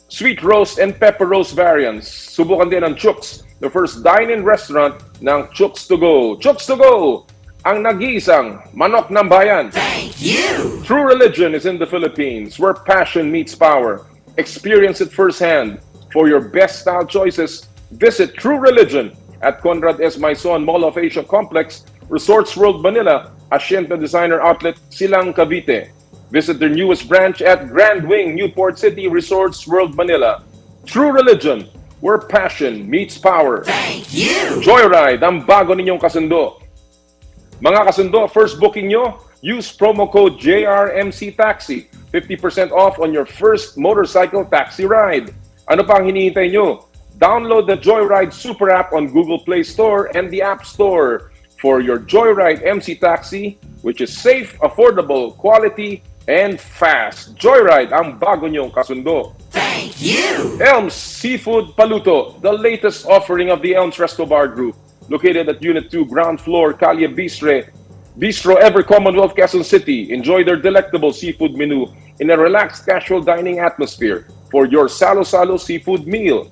sweet roast, and pepper roast variants. Subukan din ang Chooks, the first dine-in restaurant ng Chooks to Go. Chooks to Go, ang nag-iisang manok ng bayan. Thank you! True religion is in the Philippines, where passion meets power. Experience it firsthand. For your best style choices, visit True Religion at Conrad S. Maison Mall of Asia Complex, Resorts World Manila, Asienta Designer Outlet, Silang, Cavite. Visit their newest branch at Grand Wing, Newport City, Resorts World Manila. True Religion, where passion meets power. Thank you! Joyride, ang bago ninyong kasundo. Mga kasundo, first booking nyo, use promo code JRMC Taxi. 50% off on your first motorcycle taxi ride. Ano pa ang hinihintay nyo? Download the Joyride Super App on Google Play Store and the App Store for your Joyride MC Taxi, which is safe, affordable, quality, and fast. Joyride, ang bago nyong kasundo. Thank you! Elms Seafood Paluto, the latest offering of the Elms Resto Bar Group, located at Unit 2, ground floor, Calle Bistro, Ever Commonwealth, Quezon City. Enjoy their delectable seafood menu in a relaxed, casual dining atmosphere for your salo-salo seafood meal.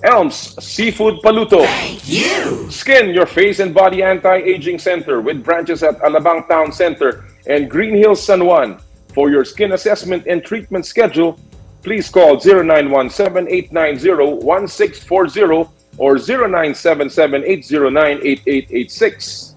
Elms Seafood Paluto. Thank you! Skin your face and body anti-aging center with branches at Alabang Town Center and Green Hills, San Juan. For your skin assessment and treatment schedule, please call 0917-890-1640 or 0977-809-8886.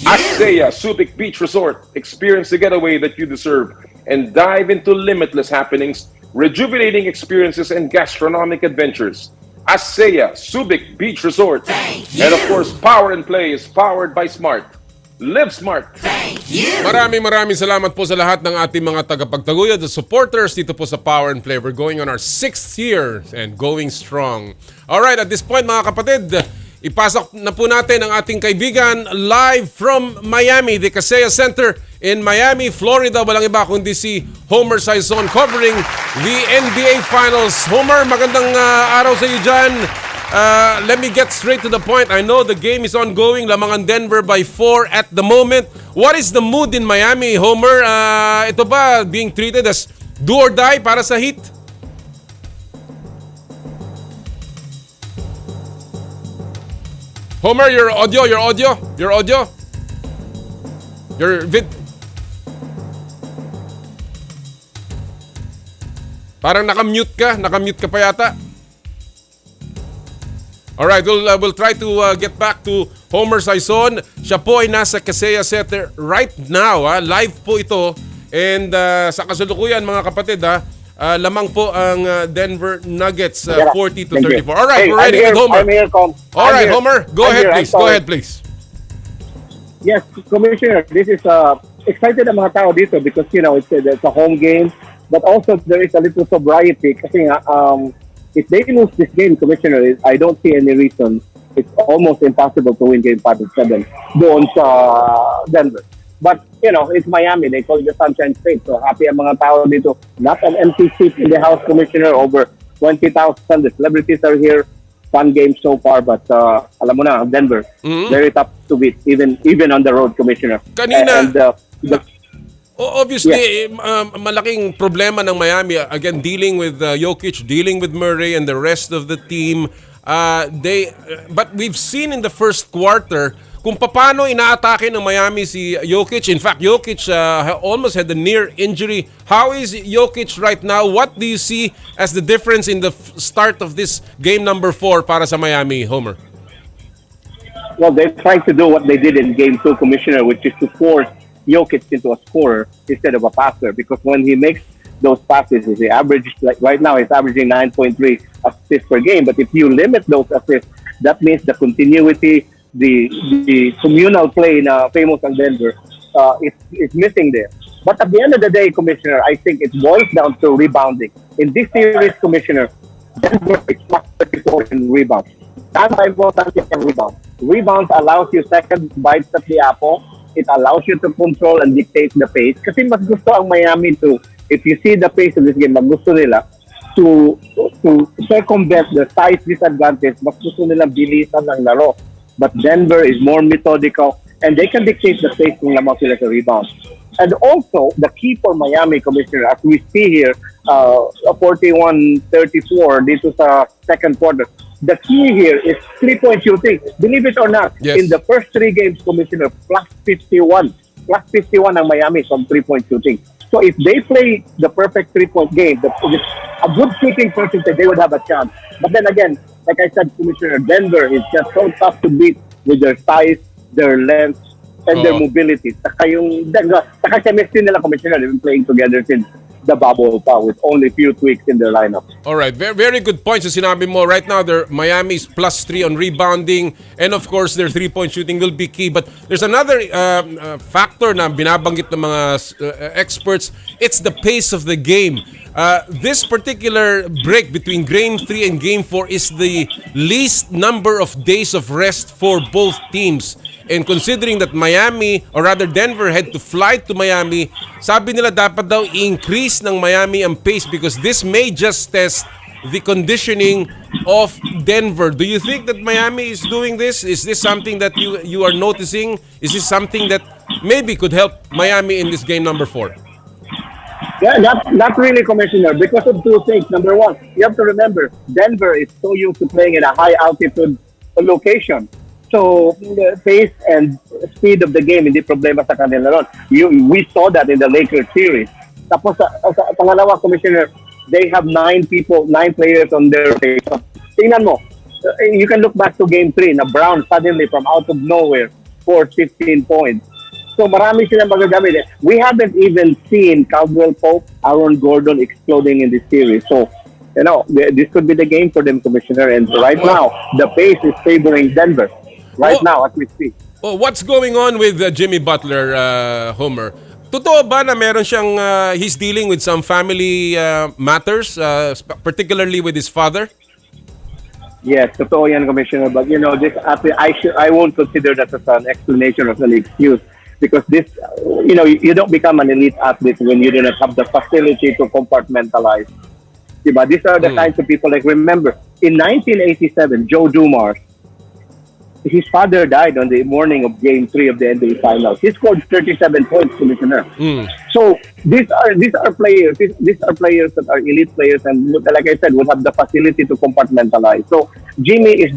Asaya Subic Beach Resort. Experience the getaway that you deserve and dive into limitless happenings, rejuvenating experiences, and gastronomic adventures. Asaya Subic Beach Resort. And of course, Power and Play is powered by Smart. Live Smart. Thank you. Maraming salamat po sa lahat ng ating mga tagapagtaguyod, the supporters dito po sa Power and Play. We're going on our 6th year and going strong. Alright, at this point mga kapatid, ipasok na po natin ang ating kaibigan live from Miami, the Kaseya Center in Miami, Florida. Walang iba kundi si Homer Sayson covering the NBA Finals. Homer, magandang araw sa iyo dyan. Let me get straight to the point. I know the game is ongoing. Lamang ang Denver by 4 at the moment. What is the mood in Miami, Homer? Ito ba being treated as do or die para sa Heat? Homer, your audio. Parang nakamute ka pa yata. Alright, we'll try to get back to Homer Sayson. Siya po ay nasa Kaseya Center right now. Live po ito. And sa kasalukuyan mga kapatid, lamang po ang Denver Nuggets 40-34. Alright, we're ready with Homer. I'm here, Alright, Homer, go ahead please. Yes, Commissioner, this is excited ang mga tao dito because, it's a home game, but also there is a little sobriety kasi nga, if they lose this game, Commissioner, I don't see any reason. It's almost impossible to win game 5 and 7 doon sa Denver. But, it's Miami. They call it the Sunshine State. So, happy ang mga tao dito. Not an empty seat in the house, Commissioner. Over 20,000. The celebrities are here. Fun game so far. But, alam mo na, Denver, very tough to beat. Even on the road, Commissioner. Kanina, And, obviously, malaking problema ng Miami. Again, dealing with Jokic, dealing with Murray and the rest of the team. But we've seen in the first quarter kung paano inaatake ng Miami si Jokic. In fact, Jokic almost had a near injury. How is Jokic right now? What do you see as the difference in the start of this game number 4 para sa Miami, Homer? Well, they're trying to do what they did in game 2, Commissioner, which is to force Jokic into a scorer instead of a passer. Because when he makes those passes, he averages, like right now, he's averaging 9.3 assists per game. But if you limit those assists, that means the continuity, the communal play na famous ang Denver is missing there. But at the end of the day, Commissioner, I think it boils down to rebounding. In this series, Commissioner, Denver is plus 34 in rebounds. Tama importante ang rebound. Rebounds allows you second bites at the apple. It allows you to control and dictate the pace. Kasi mas gusto ang Miami to, if you see the pace of this game, mas gusto nila to circumvent the size disadvantage. Mas gusto nila bilisan ng laro. But Denver is more methodical and they can dictate the pace kung lamang sila sa rebound. And also, the key for Miami, Commissioner, as we see here, 41-34 dito sa second quarter, the key here is three-point shooting. Believe it or not, in the first 3 games, Commissioner, plus 51 ang Miami from three-point shooting. So if they play the perfect three-point game, a good shooting percentage, they would have a chance. But then again, like I said, Commissioner, Denver is just so tough to beat with their size, their length, and their mobility. Saka chemistry nila, Commissioner, they've been playing together since the bubble pa with only few tweaks in their lineup. All right, very, very good points sa sinabi mo. Right now, Miami's plus 3 on rebounding and of course, their three-point shooting will be key. But there's another factor na binabanggit ng mga experts. It's the pace of the game. This particular break between Game 3 and Game 4 is the least number of days of rest for both teams. And considering that Miami, or rather Denver, had to fly to Miami, sabi nila dapat daw increase ng Miami ang pace because this may just test the conditioning of Denver. Do you think that Miami is doing this? Is this something that you are noticing? Is this something that maybe could help Miami in this game number 4? Yeah, not really, Commissioner, because of 2 things. Number 1, you have to remember, Denver is so used to playing in a high altitude location. So, the pace and speed of the game, hindi problema sa kanila ron. We saw that in the Lakers series. Tapos, sa pangalawa, Commissioner, they have 9 players on their pace. So, tingnan mo, you can look back to Game 3, na Brown suddenly from out of nowhere scored 15 points. So, marami silang magagamit. We haven't even seen Caldwell Pope, Aaron Gordon exploding in this series. So, this could be the game for them, Commissioner. And right now, the pace is favoring Denver. Right now, as we speak. Oh, what's going on with Jimmy Butler, Homer? Totoo ba na meron siyang, he's dealing with some family matters, particularly with his father? Yes, totoo yan, Commissioner. But, this I won't consider that as an explanation or an excuse because this, you don't become an elite athlete when you do not have the facility to compartmentalize. Diba? These are the kinds of people, like, remember, in 1987, Joe Dumars, his father died on the morning of Game 3 of the NBA Finals. He scored 37 points, Commissioner. So these are players. These are players that are elite players, and like I said, would have the facility to compartmentalize. So Jimmy is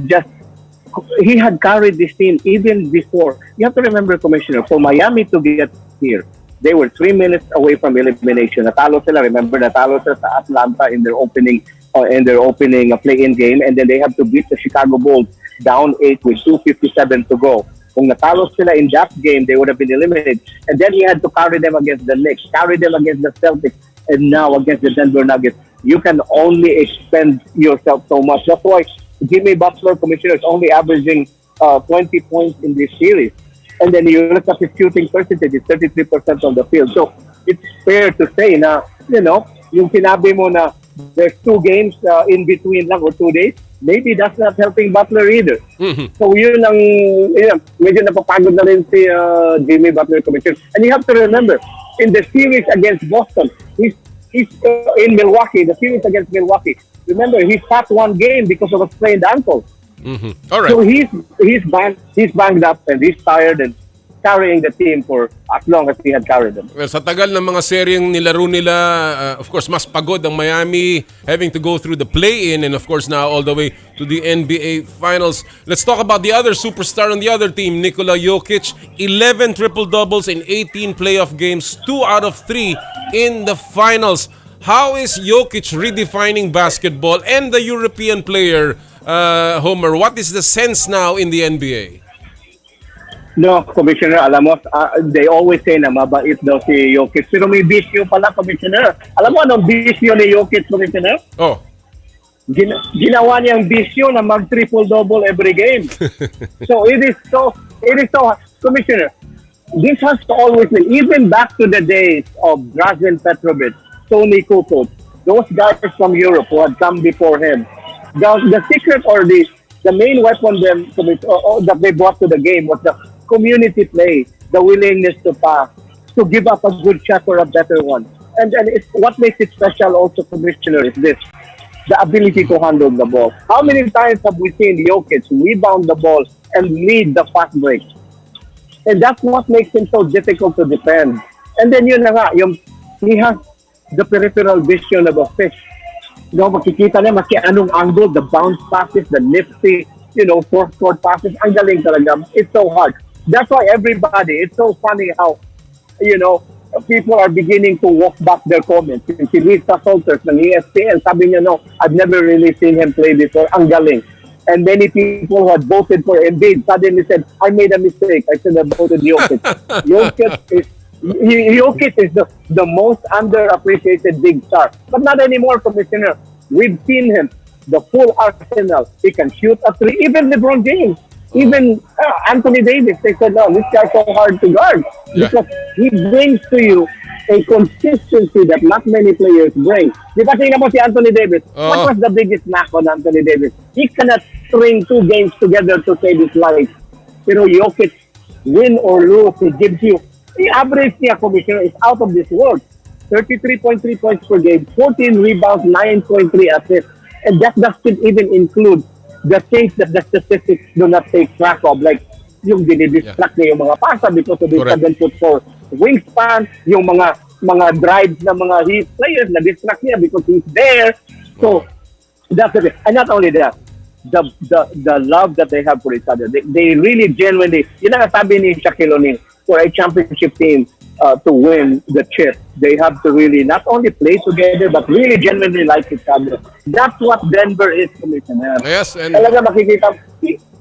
he had carried this team even before. You have to remember, Commissioner, for Miami to get here, they were 3 minutes away from elimination. Natalo sila. Remember, natalo sila sa Atlanta in their opening play-in game, and then they have to beat the Chicago Bulls down 8 with 2:57 to go. Kung natalo sila in that game, they would have been eliminated. And then he had to carry them against the Knicks, carry them against the Celtics, and now against the Denver Nuggets. You can only expend yourself so much. That's why Jimmy Butler, Commissioner, is only averaging 20 points in this series. And then you look at his shooting percentage, it's 33% on the field. So it's fair to say na, yung sinabi mo na there's 2 games in between lang or 2 days, maybe that's not helping Butler either. So yun ang, medyo napapagod na rin si Jimmy Butler, Commissioner. And you have to remember, in the series against Boston, he's in Milwaukee, the series against Milwaukee, remember, he sat 1 game because of a sprained ankle. All right. So he's banged up and he's tired and carrying the team for as long as he had carried them. Well, sa tagal ng mga seryeng nilaro nila, of course, mas pagod ang Miami having to go through the play-in and of course now all the way to the NBA Finals. Let's talk about the other superstar on the other team, Nikola Jokic. 11 triple-doubles in 18 playoff games, 2 out of 3 in the finals. How is Jokic redefining basketball and the European player, Homer? What is the sense now in the NBA? No, Commissioner, alam mo, they always say na mabait daw si Jokic. Pero may bisyo pala, Commissioner. Alam mo anong bisyo ni Jokic, Commissioner? Oh. Ginawa niyang bisyo na mag-triple-double every game. So it is so, Commissioner, this has to always be, even back to the days of Drazen Petrovic, Tony Kukoc, those guys from Europe who had come before him, the secret or the main weapon that they brought to the game was the community play, the willingness to pass, to give up a good shot or a better one. And it's, what makes it special also, Commissioner, is this, the ability to handle the ball. How many times have we seen Jokic rebound the ball and lead the fast break? And that's what makes him so difficult to defend. And then yun na nga, he has the peripheral vision of a fish. Makikita niya maski anong angle, the bounce passes, the nifty, fourth-court passes. Ang galing talaga. It's so hard. That's why everybody, it's so funny how, people are beginning to walk back their comments. Si Lisa Salters ng ESPN, sabi niya, I've never really seen him play before. Ang galing. And many people who had voted for Embiid suddenly said, I made a mistake. I should have voted Jokic. Jokic is the most underappreciated big star. But not anymore, Commissioner. We've seen him, the full arsenal. He can shoot a 3. Even LeBron James. Even Anthony Davis, they said, no, this guy's so hard to guard. Yeah. Because he brings to you a consistency that not many players bring. Di ba tingnan mo si Anthony Davis? What was the biggest knock on Anthony Davis? He cannot string 2 games together to save his life. Pero Jokic, win or lose, he gives you, the average niya, Commissioner, is out of this world. 33.3 points per game, 14 rebounds, 9.3 assists. And that doesn't even include the things that the statistics do not take track of, like yung dinidistract niya yung mga pasa because of his 7'4" wingspan, yung mga drives ng mga Heat players na distract niya because he's there. So that's it. And not only that, the love that they have for each other. They really genuinely, yun ang sabi ni Shaquille O'Neal, for a championship team to win the chip, they have to really not only play together but really genuinely like each other. That's what Denver is, Commissioner. Yes, and Talaga makikita.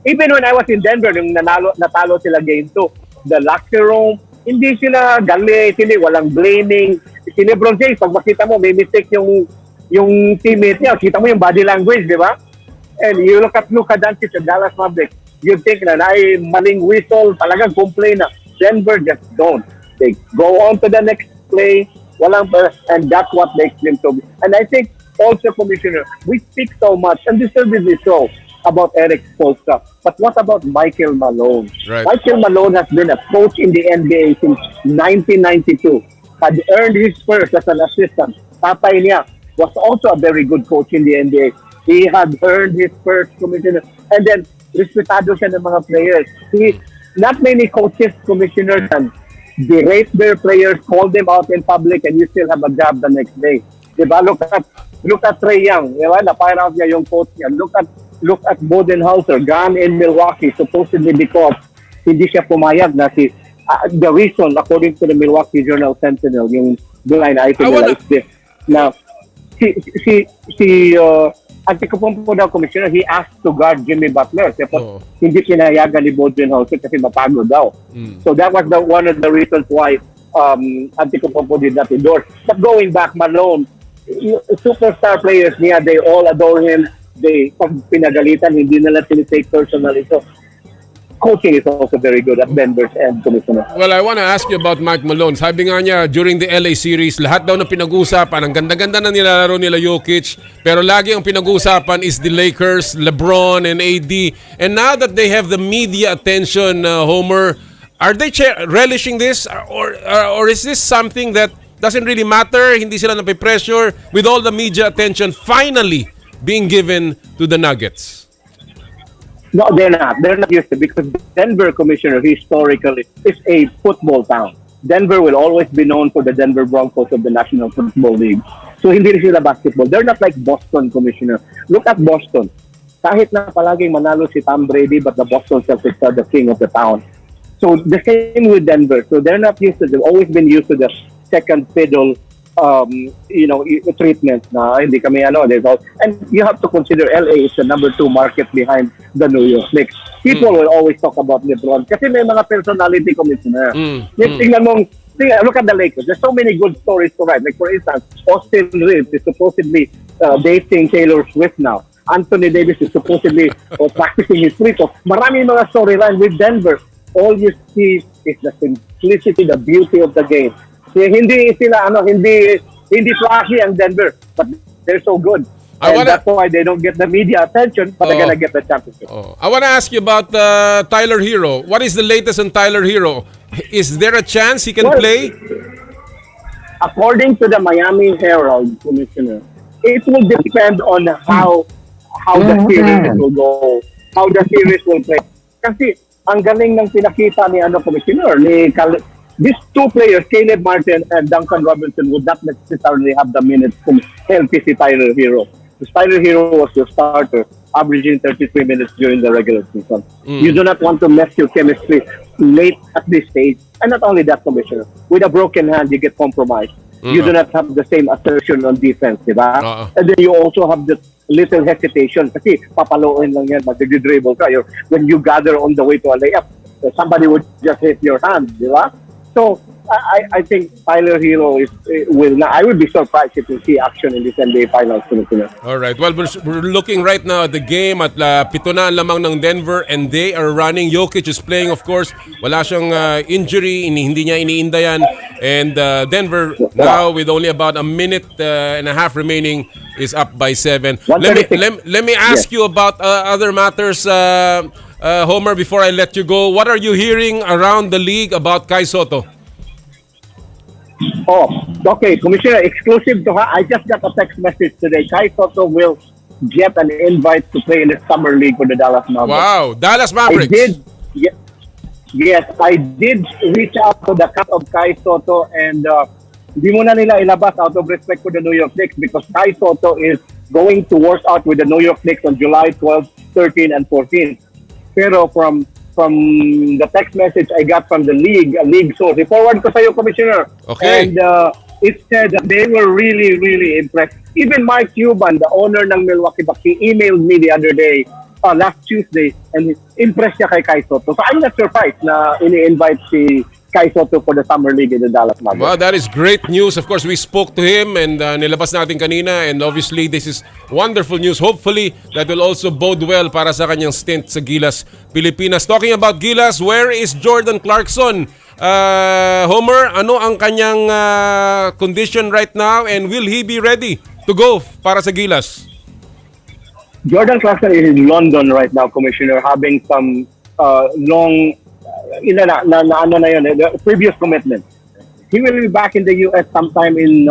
Even when I was in Denver, nung natalo sila game 2, the locker room, hindi sila galit, hindi, walang blaming. Si LeBron James, pag makita mo, may mistake yung teammate niya, kita mo yung body language, di ba? And you look at Luka Doncic at Dallas Mavericks, you think na ay maling whistle, talagang complain na. Denver just don't. They go on to the next play, and that's what makes them so good. And I think also, Commissioner, we speak so much, and deservedly so, about Eric Spoelstra. But what about Michael Malone? Right. Michael Malone has been a coach in the NBA since 1992. Had earned his first as an assistant. Tatay niya was also a very good coach in the NBA. He had earned his first, Commissioner. And then, respetado siya ng mga players. Not many coaches, Commissioner, can berate their players, call them out in public, and you still have a job the next day. Diba? Look at Trae Young. Diba? Na-fire out niya yung coach niya. Look at Budenholzer, gone in Milwaukee, supposedly because hindi siya pumayag na the reason, according to the Milwaukee Journal Sentinel, yung blind item nila is this. Now, Antikopo daw, Commissioner, he asked to guard Jimmy Butler. Tapos, hindi pinayagan ni Budenholzer kasi mapagod daw. So that was one of the reasons why Antikopo did not endorse. But going back, Malone, superstar players niya, they all adore him. Pag pinagalitan, hindi nila tinitake personally. So, coaching is also very good at Denver's end, Commissioner. Well, I want to ask you about Mike Malone. Sabi nga niya, during the LA series, lahat daw na pinag-uusapan, ang ganda-ganda na nilalaro nila Jokic, pero lagi ang pinag-uusapan is the Lakers, LeBron, and AD. And now that they have the media attention, Homer, are they relishing this? Or is this something that doesn't really matter? Hindi sila napipressure with all the media attention finally being given to the Nuggets? No, they're not. They're not used to, because Denver, Commissioner, historically is a football town. Denver will always be known for the Denver Broncos of the National Football League. So hindi rin sila basketball. They're not like Boston, Commissioner. Look at Boston. Kahit na palaging manalo si Tom Brady, but the Boston Celtics are the king of the town. So the same with Denver. So they're not used to. They've always been used to the second fiddle treatment na hindi kami and you have to consider LA is the number 2 market behind the New York Knicks. People will always talk about LeBron kasi may mga personality, Commissioner. Look at the Lakers. There's so many good stories to write. Like for instance, Austin Reeves is supposedly dating Taylor Swift now. Anthony Davis is supposedly practicing his free throw. Maraming mga storyline with Denver. All you see is the simplicity, the beauty of the game. Hindi sila hindi flashy ang Denver, but they're so good. That's why they don't get the media attention, but they're gonna get the championship. I want to ask you about Tyler Hero. What is the latest on Tyler Hero? Is there a chance he can play? According to the Miami Herald, Commissioner, it will depend on how the series will go, how the series will play. Kasi ang galing ng pinakita ni Commissioner, these two players, Caleb Martin and Duncan Robinson, would not necessarily have the minutes to help si Tyler Hero. Because Tyler Hero was your starter, averaging 33 minutes during the regular season. You do not want to mess your chemistry late at this stage. And not only that, Commissioner, with a broken hand, you get compromised. You do not have the same assertion on defense, di ba? And then you also have the little hesitation. Kasi papaloin lang yan, mag-dribble ka. When you gather on the way to a layup, somebody would just hit your hand, di ba? So I think Tyler Hero will not. I would be surprised if we see action in this NBA Finals. All right. Well, we're looking right now at the game at 7 na lamang ng Denver and they are running. Jokic is playing, of course. Wala siyang injury, hindi niya iniinda yan. And Denver now with only about a minute and a half remaining is up by 7. Let me ask you about other matters. Homer, before I let you go, what are you hearing around the league about Kai Sotto? Oh, okay, Commissioner, exclusive to her. I just got a text message today. Kai Sotto will get an invite to play in the summer league for the Dallas Mavericks. Wow, Dallas Mavericks. Yes, I did reach out to the cut of Kai Sotto and di muna nila ilabas out of respect for the New York Knicks because Kai Sotto is going to work out with the New York Knicks on July 12, 13, and 14. Pero from the text message I got from the league, a league source, i-forward ko sa'yo, Commissioner. Okay. And it said that they were really, really impressed. Even Mark Cuban, the owner ng Milwaukee Bucks, he emailed me the other day, last Tuesday, and impressed siya kay Kai Sotto. So I'm not surprised na ini-invite si Kai Sotto for the Summer League in the Dallas Mavericks. Well, that is great news. Of course, we spoke to him and nilabas natin kanina and obviously this is wonderful news. Hopefully, that will also bode well para sa kanyang stint sa Gilas, Pilipinas. Talking about Gilas, where is Jordan Clarkson? Homer, ano ang kanyang condition right now and will he be ready to go para sa Gilas? Jordan Clarkson is in London right now, Commissioner, having some long the previous commitment. He will be back in the US sometime in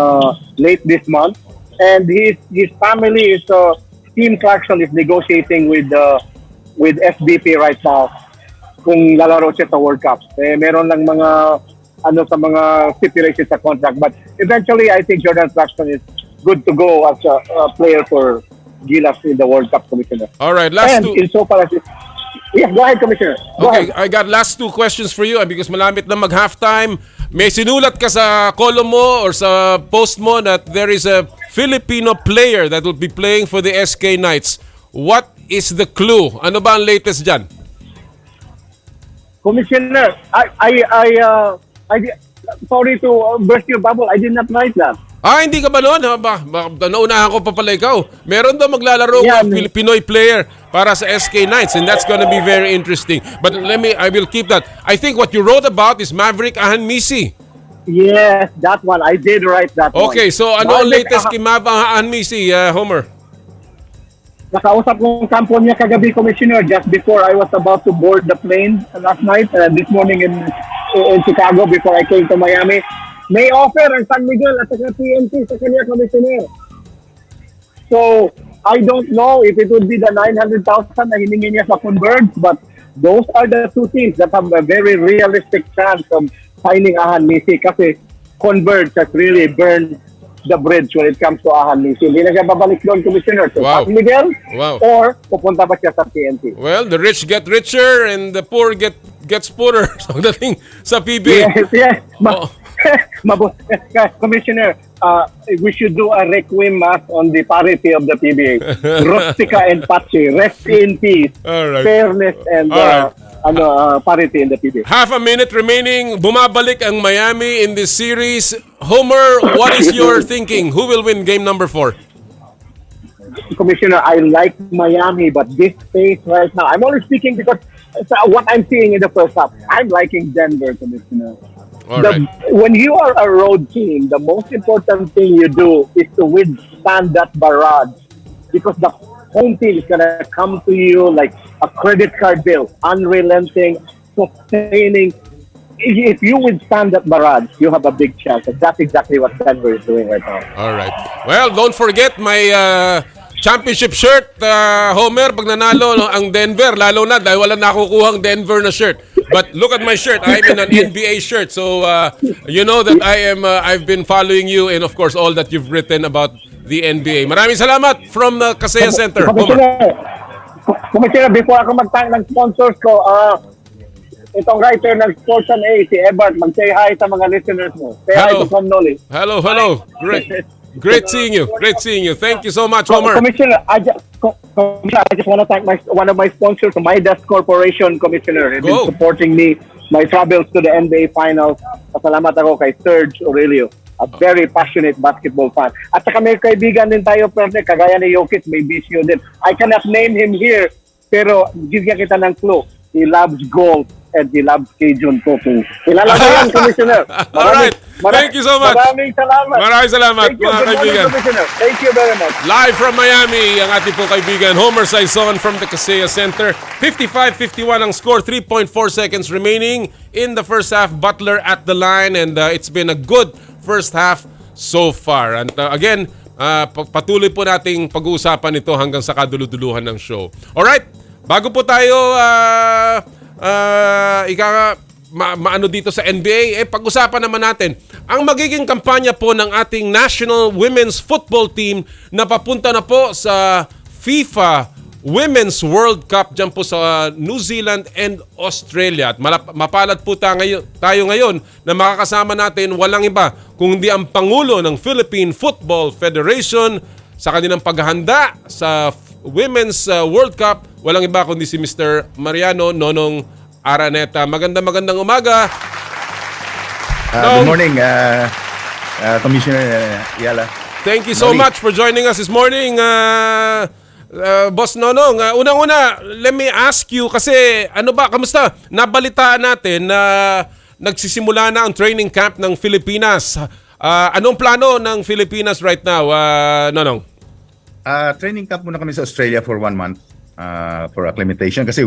late this month, and his family is Team Clarkson is negotiating with SBP right now kung lalaro siya sa World Cup. Meron lang mga sa mga stipulations sa contract, but eventually I think Jordan Clarkson is good to go as a player for Gilas in the World Cup, Commissioner. All right, Yes, go ahead, Commissioner. Go ahead. I got last 2 questions for you because malapit na mag-halftime. May sinulat ka sa column mo or sa post mo that there is a Filipino player that will be playing for the SK Knights. What is the clue? Ano ba ang latest dyan? Commissioner, I sorry to burst your bubble. I did not write that. Hindi ka ba noon? Naunahan ko pa pala ikaw. Meron daw maglalaro ng Pinoy player para sa SK Knights, and that's gonna be very interesting. But I will keep that. I think what you wrote about is Maverick Ahanmisi. Yes, that one. I did write that one. Okay, so ano ang latest kay Mav Ahanmisi, Homer? Nakausap kong kampo niya kagabi, Commissioner, just before I was about to board the plane last night, this morning in Chicago before I came to Miami. May offer ang San Miguel at saka TNT sa kanya, Commissioner. So, I don't know if it would be the 900,000 na hiningi niya sa Converge, but those are the two teams that have a very realistic chance of signing Ahanmisi kasi Converge has really burned the bridge when it comes to Ahanmisi. Hindi na siya babalik doon, Commissioner. So, San Miguel or pupunta ba siya sa TNT? Well, the rich get richer and the poor gets poorer. So, dating sa PBA. Yes. Commissioner, we should do a requiem mass on the parity of the PBA. Rustica and Pachi, rest in peace. Alright. Fairness and parity in the PBA. Half a minute remaining. Bumabalik ang Miami in this series. Homer, what is your thinking? Who will win game number 4? Commissioner, I like Miami, but this pace right now, I'm only speaking because what I'm seeing in the first half, I'm liking Denver, Commissioner. When you are a road team, the most important thing you do is to withstand that barrage because the home team is going to come to you like a credit card bill, unrelenting, sustaining. If you withstand that barrage, you have a big chance. And that's exactly what Denver is doing right now. All right. Well, don't forget my championship shirt, Homer, pag nanalo ang Denver, lalo na dahil wala nakukuhang Denver na shirt. But look at my shirt. I'm in an NBA shirt. So, you know that I've been following you and of course all that you've written about the NBA. Maraming salamat from the Kaseya Center. Commissioner, before ako mag-thank ng sponsors ko, itong writer ng Sports and A, si Ebert, mag-say hi sa mga listeners mo. Say hi to Comnoli. Hello. Great seeing you. Thank you so much, Homer. Commissioner, I just want to thank one of my sponsors, Midas Corporation, Commissioner. They've been supporting me, my travels to the NBA Finals. Pasalamat ako kay Serge Aurelio, a very passionate basketball fan. At saka may kaibigan din tayo, partner, kagaya ni Jokic, may bisyo din. I cannot name him here, pero bigyan kita ng clue. He loves golf and he loves Cajun cooking. Kilala ko yan, Commissioner. Alright. Thank you so much. Maraming salamat. Mga kaibigan. Thank you very much. Live from Miami, ang ating po kaibigan, Homer Sayson from the Kaseya Center. 55-51 ang score, 3.4 seconds remaining in the first half. Butler at the line and it's been a good first half so far. And again, patuloy po nating pag-uusapan ito hanggang sa kaduluduluhan ng show. Alright, bago po tayo maano dito sa NBA, pag-usapan naman natin ang magiging kampanya po ng ating National Women's Football Team na papunta na po sa FIFA Women's World Cup dyan po sa New Zealand and Australia. At mapalad po tayo ngayon na makakasama natin walang iba kundi ang Pangulo ng Philippine Football Federation sa kanilang paghahanda sa Women's World Cup. Walang iba kundi si Mr. Mariano Nonong Araneta. Magandang umaga. Good morning, Commissioner Yala. Thank you so much for joining us this morning, Boss Nonong. Unang-una, let me ask you kasi kamusta? Nabalitaan natin na nagsisimula na ang training camp ng Filipinas. Anong plano ng Filipinas right now, Nonong? Training camp muna kami sa Australia for 1 month. For acclimatation kasi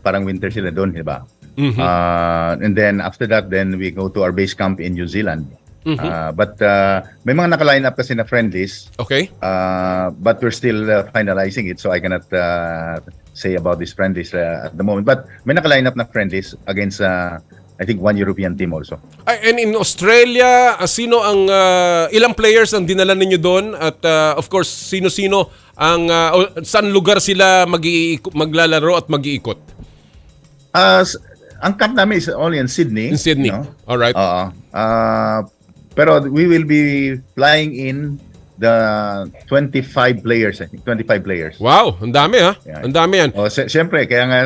parang winter sila doon, di ba? Mm-hmm. And then after that, then we go to our base camp in New Zealand. Mm-hmm. But may mga naka-line up kasi na friendlies. Okay. But we're still finalizing it, so I cannot say about these friendlies at the moment. But may naka-line up na friendlies against I think one European team also. And in Australia, sino ang ilang players ang dinala ninyo doon? At of course, sino-sino ang saan lugar sila maglalaro at mag-iikot? Ang camp namin is only in Sydney. In Sydney. No? All right. Pero we will be flying in the 25 players, I think. 25 players. Wow, ang dami ha. Yeah. Ang dami yan. Siyempre, kaya nga,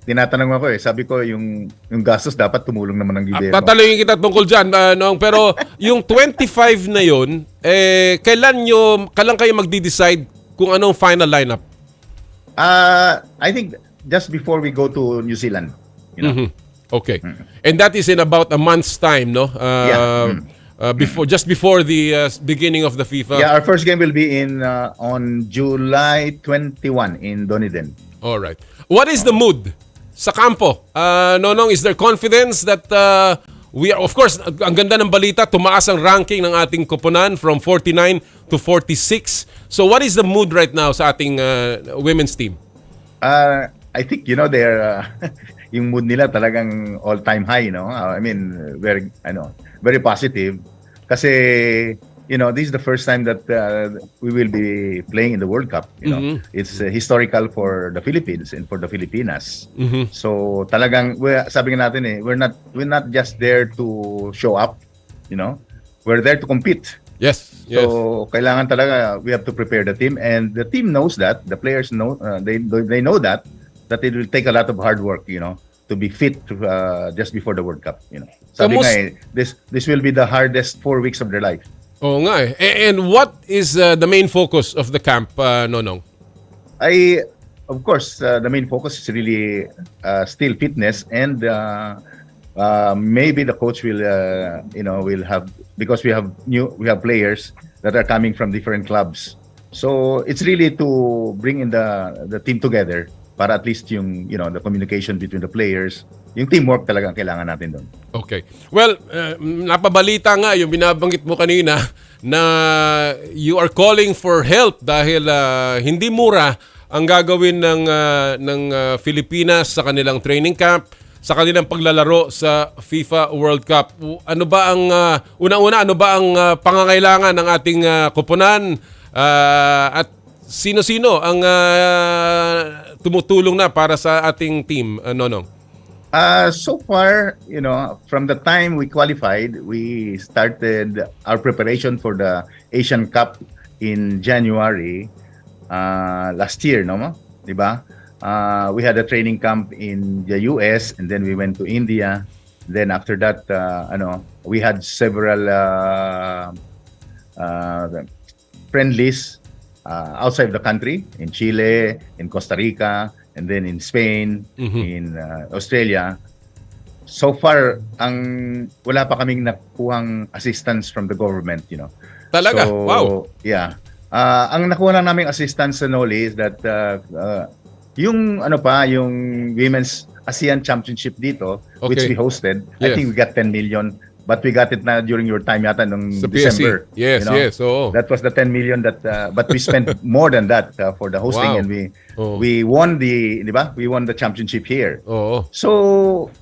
tinatanong ako sabi ko, yung gastos dapat tumulong naman ng gobyerno. Tatanungin kita tungkol dyan, Nong, pero yung 25 na yun, kailan kayo magdi-decide kung anong final lineup? I think just before we go to New Zealand. Okay. And that is in about a month's time, no? Just before the beginning of the FIFA. Yeah, our first game will be on July 21 in Dunedin. All right. What is the mood sa kampo? Nonong, is there confidence that we are, of course, ang ganda ng balita, tumaas ang ranking ng ating koponan from 49 to 46. So what is the mood right now sa ating women's team? I think, they're yung mood nila talagang all-time high, I mean, very positive. Kasi, this is the first time that we will be playing in the World Cup. It's historical for the Philippines and for the Filipinas. So talagang, sabi nga natin we're not just there to show up. We're there to compete. Yes. So kailangan talaga, we have to prepare the team, and the team knows that. The players know, they know that it will take a lot of hard work, to be fit just before the World Cup. Sabi nga this will be the hardest 4 weeks of their life. Oo nga And what is the main focus of the camp, Nonong? Of course, the main focus is really still fitness, and maybe the coach will have, because we have players that are coming from different clubs. So it's really to bring in the team together para at least yung the communication between the players, yung teamwork talaga ang kailangan natin doon. Okay. Well, napabalita nga yung binabanggit mo kanina na you are calling for help dahil hindi mura ang gagawin ng Filipinas sa kanilang training camp, sa kanilang paglalaro sa FIFA World Cup. Ano ba ang unang-una, ano ba ang pangangailangan ng ating koponan at sino-sino ang tumutulong na para sa ating team, Nonong? So far, from the time we qualified, we started our preparation for the Asian Cup in January last year, no? Diba? We had a training camp in the US, and then we went to India. Then after that, we had several friendlies outside the country, in Chile, in Costa Rica, and then in Spain, in Australia. So far, wala pa kaming nakuhang assistance from the government, Talaga? So, wow. Yeah. Ang nakuha lang naming assistance sa Noli is that yung Women's ASEAN Championship dito, which we hosted, I think we got 10 million. But we got it na during your time yata nung December. Yes. Oo. That was the 10 million that but we spent more than that for the hosting. Wow. And we won the championship here. So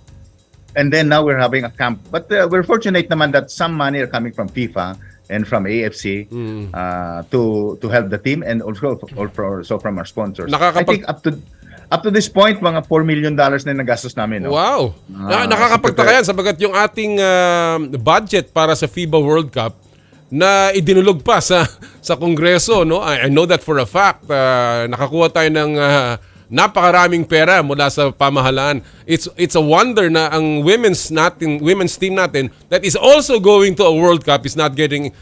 and then now we're having a camp. But we're fortunate naman that some money are coming from FIFA and from AFC to help the team, and also from our sponsors. I think up to this point, mga $4 million na nagastos namin. No? Wow! Nakakapagtaka yan sabagat yung ating budget para sa FIBA World Cup na idinulog pa sa Kongreso. No? I know that for a fact. Nakakuha tayo ng napakaraming pera mula sa pamahalaan. It's a wonder na ang women's team natin that is also going to a World Cup is not getting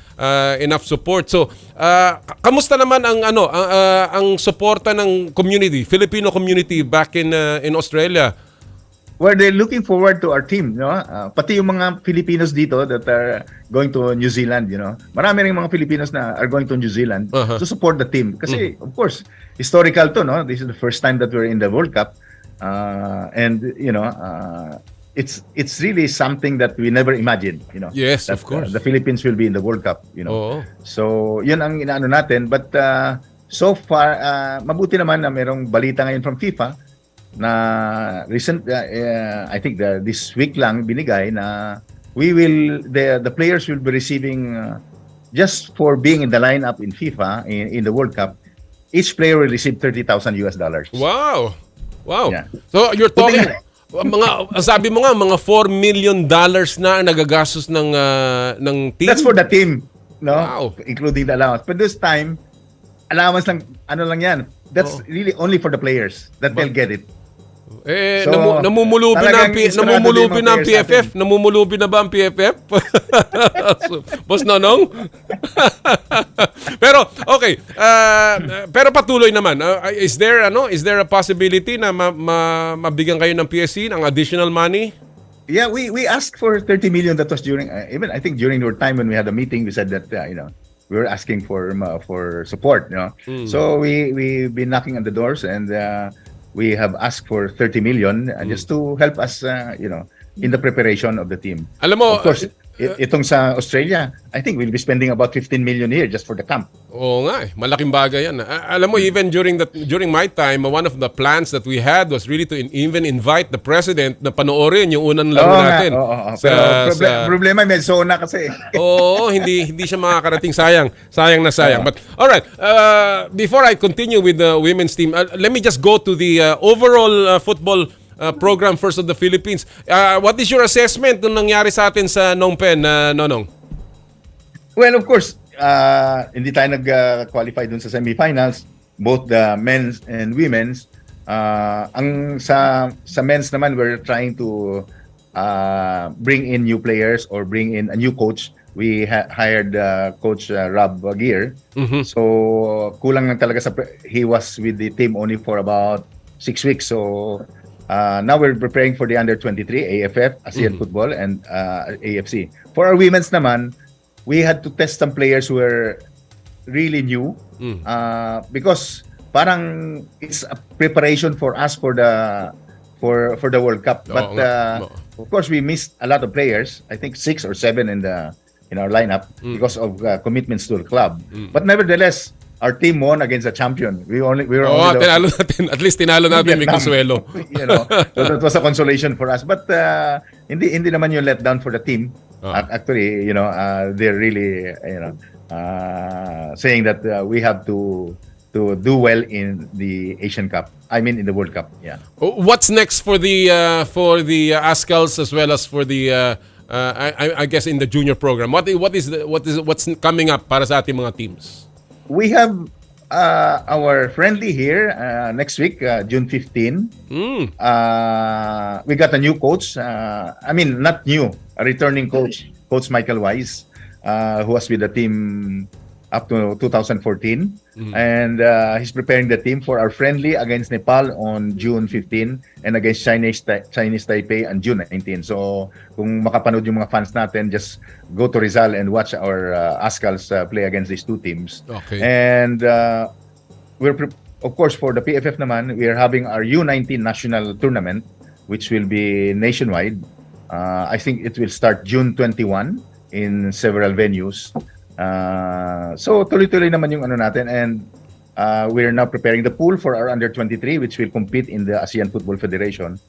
enough support. So, kamusta naman ang suporta ng community, Filipino community back in Australia? Well, they're looking forward to our team, no? Pati yung mga Filipinos dito that are going to New Zealand, Marami ring mga Filipinos na are going to New Zealand to support the team. Kasi, of course, historical to, no? This is the first time that we're in the World Cup. And, it's really something that we never imagined, Yes, that, of course. The Philippines will be in the World Cup, So, yun ang inaano natin. But so far, mabuti naman na merong balita ngayon from FIFA na I think this week lang binigay na the players will be receiving just for being in the lineup in FIFA in the World Cup, each player will receive $30,000. Wow. Yeah. So you're talking sabi mo nga mga $4 million na nagagastos ng team. That's for the team. no? Wow. Including the allowance. But this time, allowance lang, ano lang yan. That's really only for the players that they'll get it. Eh, So, namumulubi na ang talagang istorado namumulubi din na ang mga players PFF? Namumulubi na ba ang PFF? Boss Nonong? Pero okay, pero patuloy naman. Is there a possibility na mabigyan kayo ng PSC ng additional money? Yeah, we asked for 30 million. That was during, even I think during your time when we had a meeting, we said that, we were asking for support, So we've been knocking on the doors and we have asked for 30 million just to help us, in the preparation of the team. Alam mo, of course, itong sa Australia, I think we'll be spending about 15 million here just for the camp. Oo nga malaking bagay yan. Alam mo, even during my time, one of the plans that we had was really to even invite the president na panoorin yung unang laro natin. Pero problema, may zona kasi. Oo, hindi siya makakarating. Sayang na sayang. But alright, before I continue with the women's team, let me just go to the overall football program first of the Philippines. What is your assessment nung nangyari sa atin sa Phnom Penh, Nonong? Well, of course, hindi tayo nag-qualify dun sa semifinals, both the men's and women's. Ang sa men's naman, we're trying to bring in new players or bring in a new coach. We hired Coach Rob Gear. So, kulang lang talaga he was with the team only for about 6 weeks. So, now we're preparing for the under-23, AFF, ASEAN Football, and AFC. For our women's naman, we had to test some players who were really new because parang it's a preparation for us for the World Cup. But of course, we missed a lot of players. I think 6 or 7 in our lineup because of commitments to the club. But nevertheless, our team won against a champion. We were only tinalo natin. At least tinalo natin, may konsuelo. So that was a consolation for us. But hindi naman yung letdown for the team. Actually, they're really, saying that we have to do well in the Asian Cup. I mean, in the World Cup. Yeah. What's next for the Ascals as well as for the I guess in the junior program? What's coming up para sa ating mga teams? We have our friendly here next week, June 15. We got a new coach. Not new, a returning coach, Coach Michael Wise, who was with the team up to 2014. And he's preparing the team for our friendly against Nepal on June 15 and against Chinese Taipei on June 19. So kung makapanood yung mga fans natin, just go to Rizal and watch our Ascals play against these two teams. Okay. And of course, for the PFF naman, we are having our U19 national tournament, which will be nationwide. I think it will start June 21 in several venues. So tuloy-tuloy naman yung natin, and we're now preparing the pool for our under-23, which will compete in the ASEAN Football Federation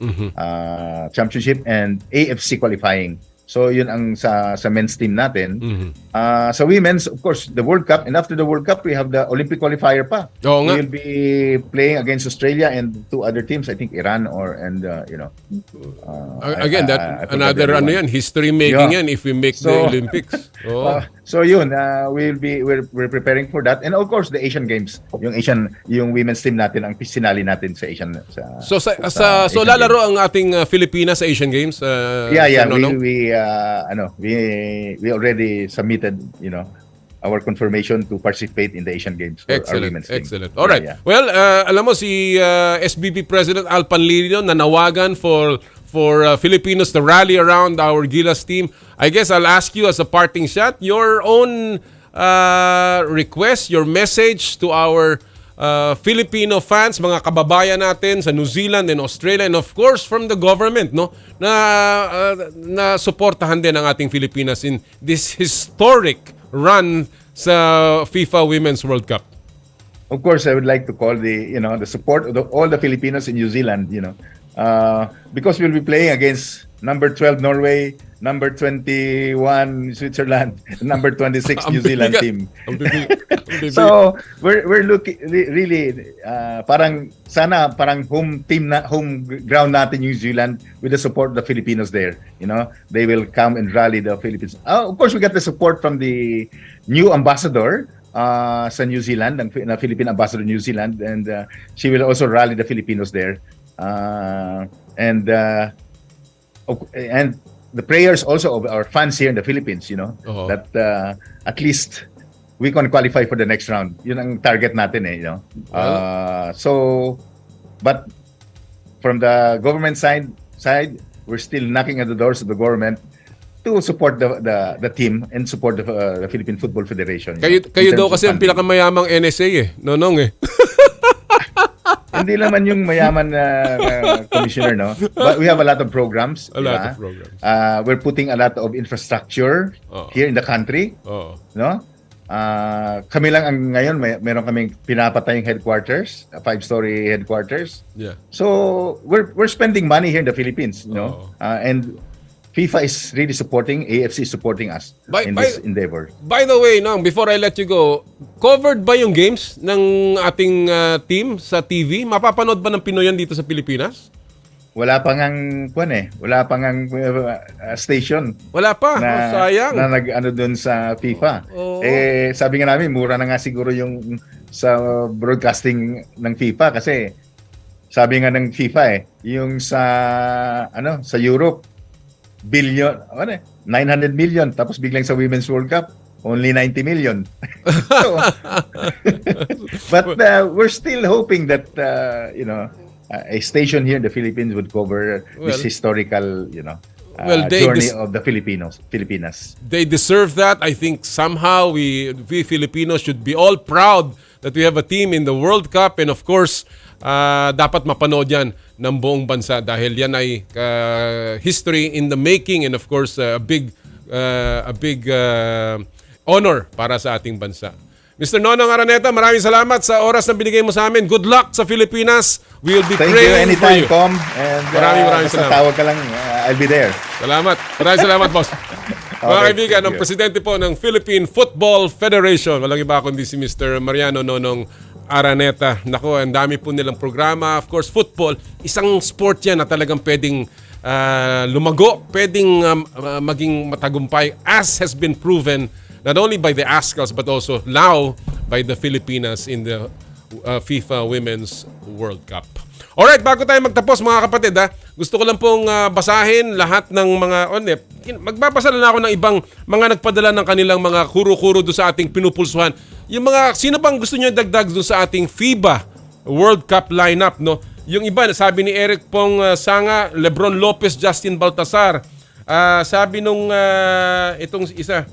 Championship and AFC qualifying. So yun ang sa men's team natin. Sa women's, of course, the World Cup, and after the World Cup, we have the Olympic qualifier pa. We'll be playing against Australia and 2 other teams, I think Iran again, that another history making yan if we make the Olympics. So yun, we're preparing for that, and of course the Asian Games, yung women's team natin ang sinali natin sa Asian. So lalaro ang ating Filipinas sa Asian Games. We already submitted, our confirmation to participate in the Asian Games for our women's team. Excellent. All right. Yeah. Well, alam mo si SBP President Al Panlilio nanawagan for Filipinos to rally around our Gilas team. I guess I'll ask you as a parting shot, your own request, your message to our Filipino fans, mga kababayan natin sa New Zealand and Australia, and of course from the government, na suportahan din ang ating Filipinas in this historic run sa FIFA Women's World Cup. Of course, I would like to call the support of all the Filipinos in New Zealand, because we'll be playing against number 12 Norway, number 21 Switzerland, number 26 New Zealand team. So we're looking really parang sana parang home ground natin New Zealand with the support of the Filipinos there. You know, they will come and rally the Philippines. Of course, we got the support from the new ambassador sa New Zealand, na Philippine ambassador New Zealand, and she will also rally the Filipinos there. And the prayers also of our fans here in the Philippines, you know, that at least we can qualify for the next round. Yun ang target natin you know. So, but from the government side, we're still knocking at the doors of the government to support the team and support the Philippine Football Federation. Kayo daw kasi ang pinakamayamang NSA Nonong Hindi naman yung mayaman na commissioner, no? But we have a lot of programs. Lot of programs. We're putting a lot of infrastructure here in the country. No? Kami lang ang ngayon, meron kaming pinapatayong headquarters, a 5-story headquarters. Yeah. So, we're spending money here in the Philippines, you know? And FIFA is really supporting, AFC is supporting us in this endeavor. By the way, Nong, before I let you go, covered ba yung games ng ating team sa TV? Mapapanood ba ng Pinoy yan dito sa Pilipinas? Wala pa ngang wala pa ngang station. Wala pa. Sayang. Na nag-ano doon sa FIFA. Sabi nga namin mura na nga siguro yung sa broadcasting ng FIFA kasi sabi nga ng FIFA yung sa sa Europe 900 million tapos biglang sa Women's World Cup only 90 million. So, but we're still hoping that you know, a station here in the Philippines would cover this historical, you know, journey of the Filipinas. They deserve that. I think somehow we Filipinos should be all proud that we have a team in the World Cup, and of course, dapat mapanood yan ng buong bansa dahil yan ay history in the making, and of course a big honor para sa ating bansa. Mr. Nonong Araneta, maraming salamat sa oras na binigay mo sa amin. Good luck sa Filipinas. We will be praying for you. Anytime, Com. And maraming salamat. Tawag ka lang, I'll be there. Salamat. Maraming salamat, boss. Mga kaibigan, ang presidente po ng Philippine Football Federation, walang iba kundi si Mr. Mariano Nonong Araneta. Nako, ang dami po nilang programa. Of course, football, isang sport yan na talagang pwedeng lumago, pwedeng maging matagumpay, as has been proven not only by the Azkals but also now by the Filipinas in the FIFA Women's World Cup. Alright, bago tayo magtapos mga kapatid, gusto ko lang pong basahin lahat ng mga magbabasa na ako ng ibang mga nagpadala ng kanilang mga kuro-kuro doon sa ating pinupulsuhan. Yung mga, sino bang gusto nyo dagdag doon sa ating FIBA World Cup lineup, no? Yung iba, sabi ni Eric Pong Sanga, Lebron Lopez, Justin Baltasar. Sabi nung itong isa,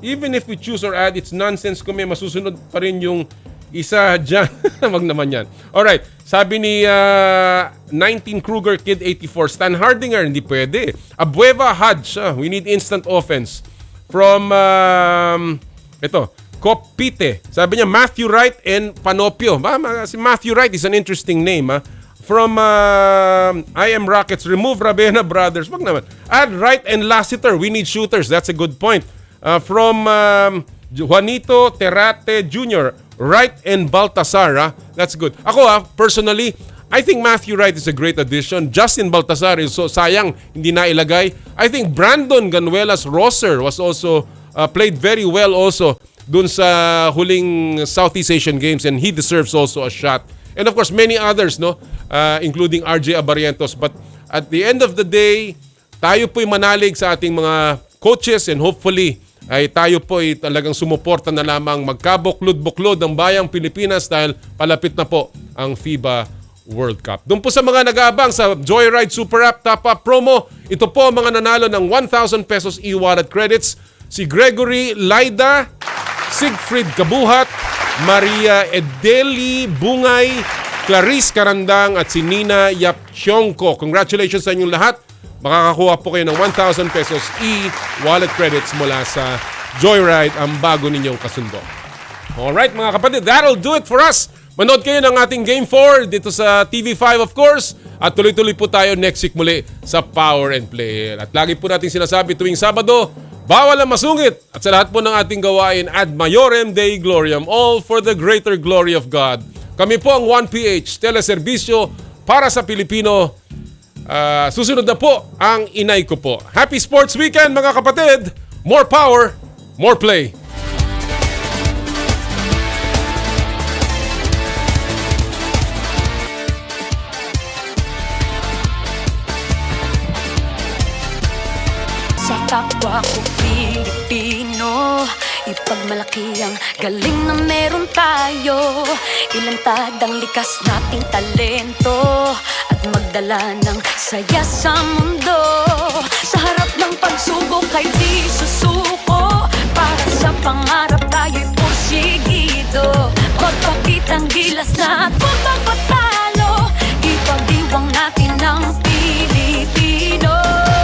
even if we choose or add, it's nonsense kung may masusunod pa rin yung isa dyan. Wag naman yan. Alright, sabi ni 19 Kruger Kid 84, Stan Hardinger, hindi pwede. Abueva Hodge, we need instant offense. From, Kopite, sabi niya Matthew Wright and Panopio. Si Matthew Wright is an interesting name. From I Am Rockets, remove Ravena Brothers. Wag naman. Add Wright and Lassiter, we need shooters. That's a good point. From Juanito Terate Jr., Wright and Baltasar, that's good. Ako personally, I think Matthew Wright is a great addition. Justin Baltasar is so sayang hindi na ilagay. I think Brandon Ganuelas Rosser was also played very well also dun sa huling Southeast Asian Games, and he deserves also a shot. And of course, many others, no, including RJ Abarientos. But at the end of the day, tayo po'y manalig sa ating mga coaches, and hopefully ay tayo po ay talagang sumuporta na lamang magkabuklod-buklod ang bayang Pilipinas dahil palapit na po ang FIBA World Cup. Doon po sa mga nag-aabang sa Joyride Super App Top Up Promo, ito po mga nanalo ng 1,000 pesos e-wallet credits. Si Gregory Laida, Siegfried Kabuhat, Maria Edeli Bungay, Clarice Karandang at si Nina Yapchonko. Congratulations sa inyong lahat. Makakakuha po kayo ng 1,000 pesos e-wallet credits mula sa Joyride, ang bago ninyong kasundo. Alright mga kapatid, that'll do it for us. Manood kayo ng ating Game 4 dito sa TV5 of course. At tuloy-tuloy po tayo next week muli sa Power and Play. At lagi po natin sinasabi tuwing Sabado, bawal ang masungit. At sa lahat po ng ating gawain, ad maiorem Dei gloriam, all for the greater glory of God. Kami po ang 1PH, teleserbisyo para sa Pilipino. Susunod na po ang inay ko po. Happy Sports Weekend mga kapatid! More power, more play! Sa kapwa ko Pilipino, ipagmalaki ang galing na meron tayo. Ilantad ang likas nating talento at magdala ng saya sa mundo. Sa harap ng pagsubok ay di susuko, para sa pangarap tayo'y porsigido. Magpakitang gilas na at huwag magpatalo, ipag-iwang natin ang Pilipino.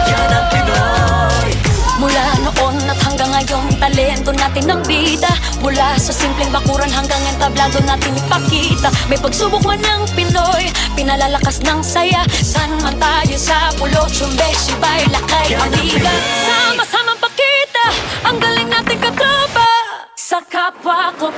Yan ang Pinoy. Mula noon at hanggang ngayon, talento natin ang bida. Mula sa simpleng bakuran hanggang entablado natin ipakita. May pagsubok man ng Pinoy, pinalalakas ng saya. San man tayo sa pulo, Chumbe, Sibay, Lakay, Maniga. Sama-sama pakita ang galing natin katropa. Sa kapwa ko